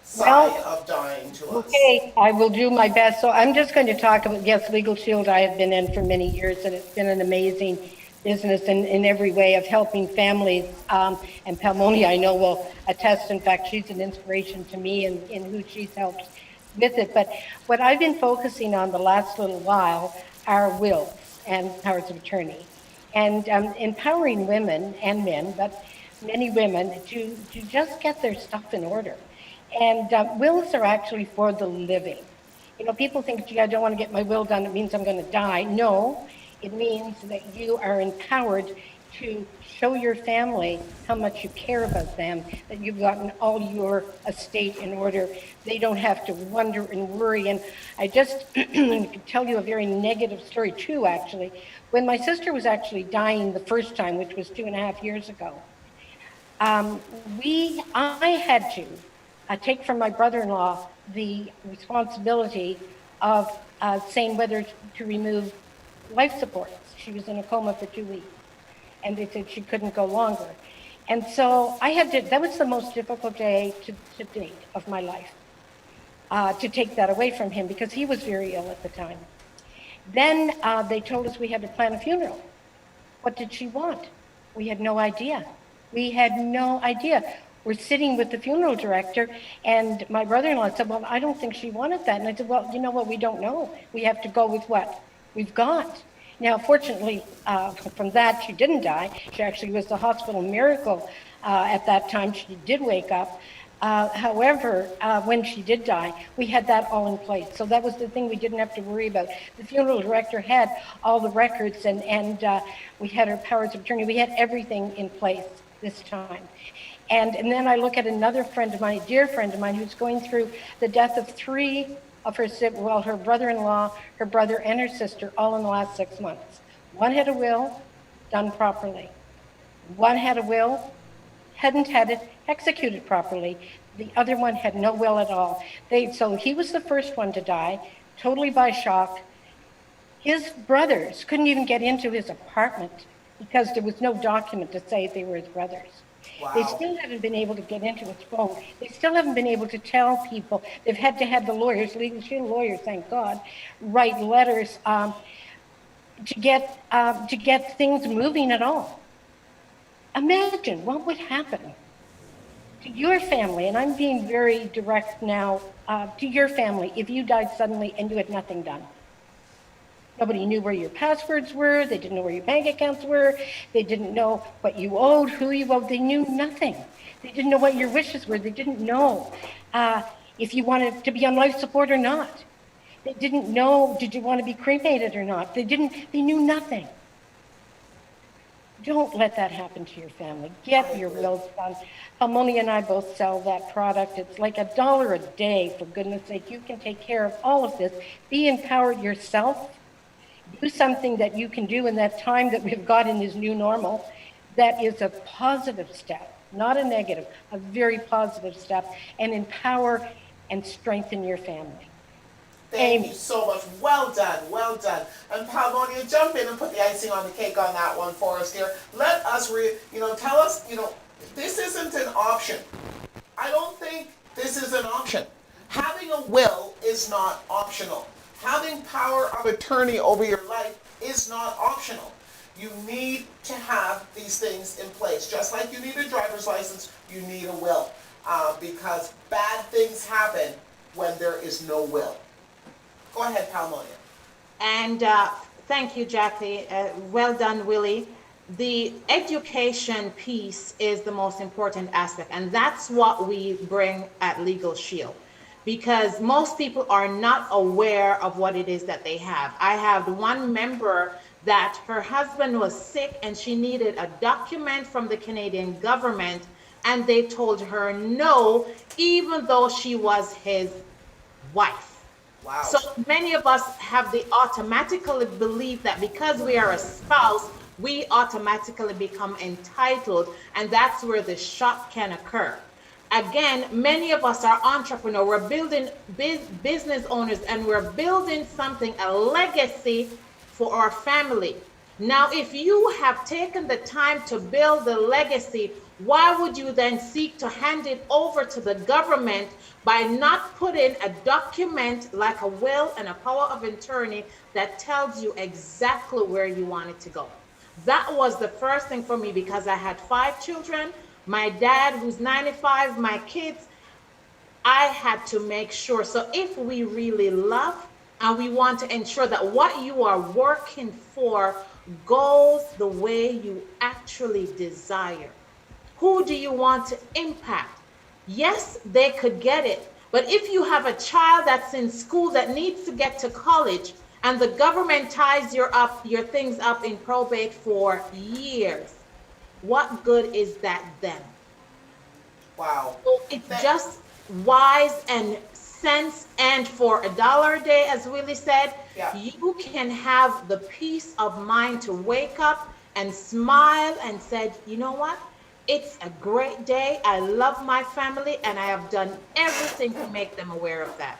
[SPEAKER 1] side of dying to us.
[SPEAKER 7] Okay, I will do my best. So I'm just going to talk about, yes, Legal Shield I have been in for many years, and it's been an amazing business in every way of helping families. And Palmonia, I know, will attest. In fact, she's an inspiration to me in who she's helped with it. But what I've been focusing on the last little while are wills and powers of attorney. And empowering women and men, but many women, to just get their stuff in order. And wills are actually for the living. People think, gee, I don't want to get my will done. It means I'm going to die. No, it means that you are empowered to show your family how much you care about them, that you've gotten all your estate in order. They don't have to wonder and worry. And I just could tell you a very negative story too, actually. When my sister was actually dying the first time, which was 2.5 years ago, I had to take from my brother-in-law the responsibility of saying whether to remove life supports. She was in a coma for 2 weeks, and they said she couldn't go longer. And so that was the most difficult day to date of my life, to take that away from him because he was very ill at the time. Then they told us we had to plan a funeral. What did she want? We had no idea. We're sitting with the funeral director, and my brother-in-law said, well, I don't think she wanted that. And I said, well, you know what? We don't know. We have to go with what we've got. Now, fortunately, from that, she didn't die. She actually was the hospital miracle at that time. She did wake up. However, when she did die, we had that all in place. So that was the thing we didn't have to worry about. The funeral director had all the records, and we had her powers of attorney. We had everything in place this time. And then I look at another friend of mine, a dear friend of mine, who's going through the death of three of her brother-in-law, her brother, and her sister, all in the last 6 months. One had a will done properly. One had a will, hadn't had it executed properly. The other one had no will at all. So he was the first one to die, totally by shock. His brothers couldn't even get into his apartment because there was no document to say they were his brothers.
[SPEAKER 1] Wow.
[SPEAKER 7] They still haven't been able to get into his phone. They still haven't been able to tell people. They've had to have the lawyers, legal shield lawyers, thank God, write letters to get things moving at all. Imagine what would happen to your family, and I'm being very direct now, to your family if you died suddenly and you had nothing done. Nobody knew where your passwords were. They didn't know where your bank accounts were. They didn't know what you owed, who you owed. They knew nothing. They didn't know what your wishes were. They didn't know if you wanted to be on life support or not. They didn't know, did you want to be cremated or not? They knew nothing. Don't let that happen to your family. Get your wills done. Palmonia and I both sell that product. It's like $1 a day, for goodness sake. You can take care of all of this. Be empowered yourself. Do something that you can do in that time that we've got in this new normal that is a positive step, not a negative, a very positive step, and empower and strengthen your family.
[SPEAKER 1] Thank you so much. Well done, well done. And Palmonia, jump in and put the icing on the cake on that one for us, dear. Let us, tell us, this isn't an option. I don't think this is an option. Having a will is not optional. Having power of attorney over your life is not optional. You need to have these things in place. Just like you need a driver's license, you need a will. Because bad things happen when there is no will. Go ahead, Palmonia.
[SPEAKER 8] And thank you, Jackie. Well done, Willie. The education piece is the most important aspect, and that's what we bring at Legal Shield. Because most people are not aware of what it is that they have. I have one member that her husband was sick and she needed a document from the Canadian government, and they told her no, even though she was his wife.
[SPEAKER 1] Wow.
[SPEAKER 8] So many of us have the automatically belief that because we are a spouse, we automatically become entitled, and that's where the shock can occur. Again, many of us are entrepreneurs, we're building business owners, and we're building something, a legacy for our family. Now, if you have taken the time to build the legacy, why would you then seek to hand it over to the government by not putting a document like a will and a power of attorney that tells you exactly where you want it to go? That was the first thing for me, because I had 5 children. My dad, who's 95, my kids, I had to make sure. So if we really love and we want to ensure that what you are working for goes the way you actually desire, who do you want to impact? Yes, they could get it. But if you have a child that's in school that needs to get to college, and the government ties your things up in probate for years, what good is that then?
[SPEAKER 1] Wow.
[SPEAKER 8] So it's just wise and sense, and for $1 a day, as Willie said,
[SPEAKER 1] yeah,
[SPEAKER 8] you can have the peace of mind to wake up and smile and said, you know what? It's a great day. I love my family, and I have done everything to make them aware of that.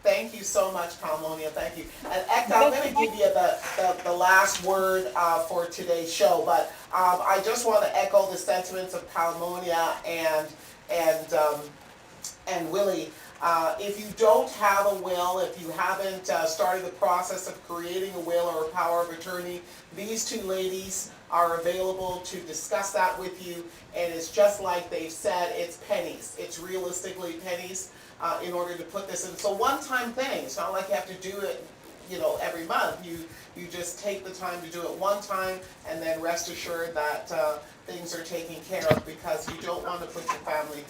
[SPEAKER 1] Thank you so much, Palmonia. Thank you. And Ekta, I'm going to give you the last word for today's show, but I just want to echo the sentiments of Palmonia and Willie. If you don't have a will, if you haven't started the process of creating a will or a power of attorney, these two ladies are available to discuss that with you. And it's just like they've said, it's pennies. It's realistically pennies in order to put this in. It's a one-time thing. It's not like you have to do it, every month. You just take the time to do it one time, and then rest assured that things are taken care of, because you don't want to put your family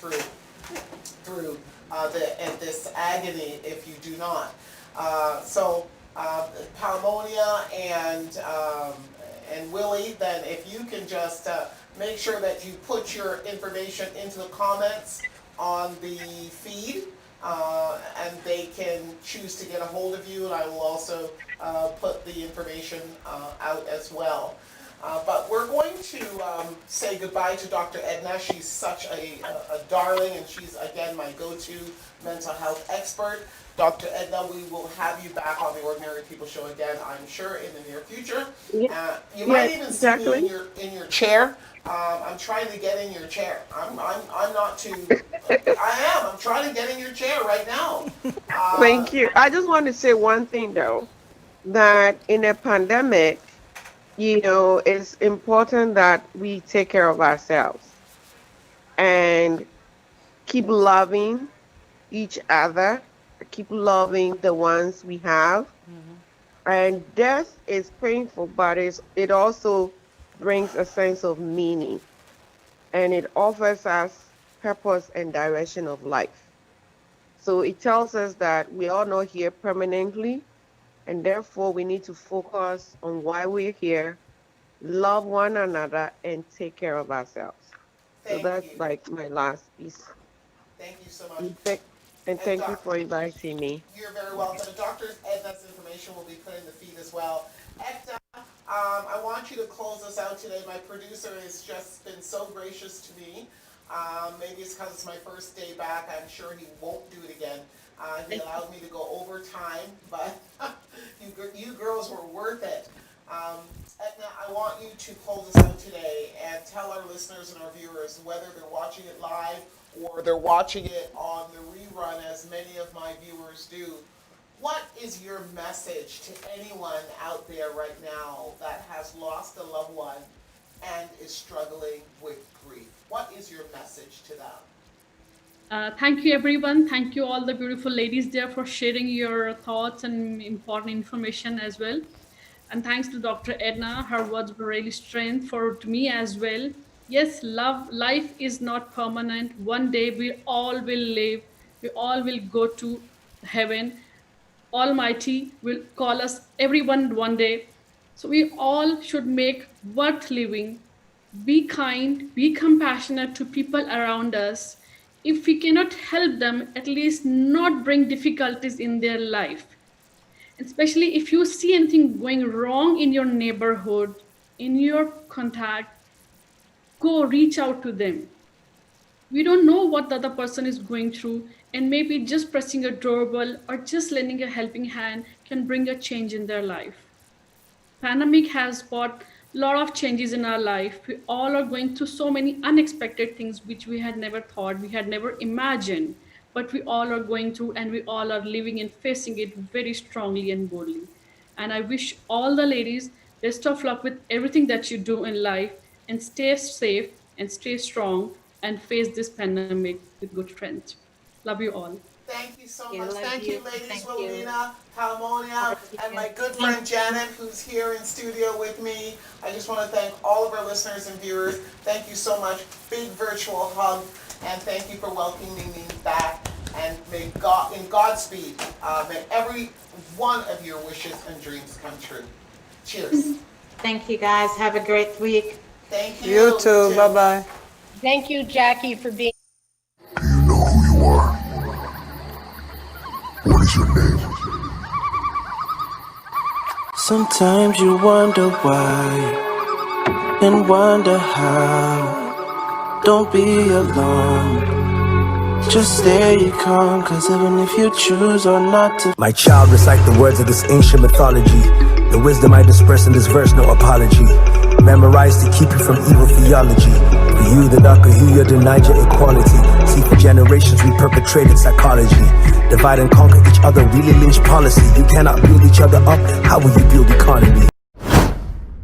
[SPEAKER 1] through this agony if you do not. So Palmonia and and Willie, then if you can just make sure that you put your information into the comments on the feed, and they can choose to get a hold of you, and I will also put the information out as well. But we're going to say goodbye to Dr. Edna. She's such a darling, and she's, again, my go-to mental health expert. Dr. Edna, we will have you back on the Ordinary People Show again, I'm sure, in the near future. You might even see me in your chair. I'm trying to get in your chair. I'm not too. I'm trying to get in your chair right now.
[SPEAKER 10] Thank you. I just want to say one thing though, that in a pandemic, it's important that we take care of ourselves and keep loving each other, keep loving the ones we have. And death is painful, but it also brings a sense of meaning, and it offers us purpose and direction of life. So it tells us that we are not here permanently, and therefore we need to focus on why we're here, love one another, and take care of ourselves. So that's like my last piece.
[SPEAKER 1] Thank you so much.
[SPEAKER 10] Thank you for inviting me.
[SPEAKER 1] You're very welcome. Dr. Edna's information will be put in the feed as well. Edna, I want you to close us out today. My producer has just been so gracious to me. Maybe it's because it's my first day back. I'm sure he won't do it again. He allowed me to go over time, but you girls were worth it. Edna, I want you to close us out today and tell our listeners and our viewers, whether they're watching it live or they're watching it on the rerun, as many of my viewers do, what is your message to anyone out there right now that has lost a loved one and is struggling with grief? What is your message to them?
[SPEAKER 9] Thank you, everyone. Thank you, all the beautiful ladies there, for sharing your thoughts and important information as well. And thanks to Dr. Edna. Her words were really strength for me as well. Yes, life is not permanent. One day we all will live. We all will go to heaven. Almighty will call us, everyone, one day. So we all should make worth living. Be kind, be compassionate to people around us. If we cannot help them, at least not bring difficulties in their life. Especially if you see anything going wrong in your neighborhood, in your contact, go reach out to them. We don't know what the other person is going through, and maybe just pressing a doorbell or just lending a helping hand can bring a change in their life. Pandemic has brought a lot of changes in our life. We all are going through so many unexpected things which we had never thought, we had never imagined, but we all are going through, and we all are living and facing it very strongly and boldly. And I wish all the ladies best of luck with everything that you do in life, and stay safe and stay strong and face this pandemic with good strength. Love you all.
[SPEAKER 1] Thank you so much. Thank you, ladies, Wilhelmina, Palmonia, and my good friend Janet, who's here in studio with me. I just want to thank all of our listeners and viewers. Thank you so much. Big virtual hug, and thank you for welcoming me back. And may God, in Godspeed, may every one of your wishes and dreams come true. Cheers.
[SPEAKER 8] Thank you, guys. Have a great week.
[SPEAKER 1] Thank you.
[SPEAKER 6] You too. Bye-bye.
[SPEAKER 7] Thank you, Jackie, for being.
[SPEAKER 2] Do you know who you are? What is your name?
[SPEAKER 3] Sometimes you wonder why and wonder how. Don't be alone. Just stay calm, cause even if you choose or not to.
[SPEAKER 4] My child, recite the words of this ancient mythology. The wisdom I disperse in this verse, no apology. Memorized to keep you from evil theology. For you, the Akahuya denied your equality. See, for generations we perpetrated psychology. Divide and conquer each other, really lynch policy. You cannot build each other up, how will you build economy?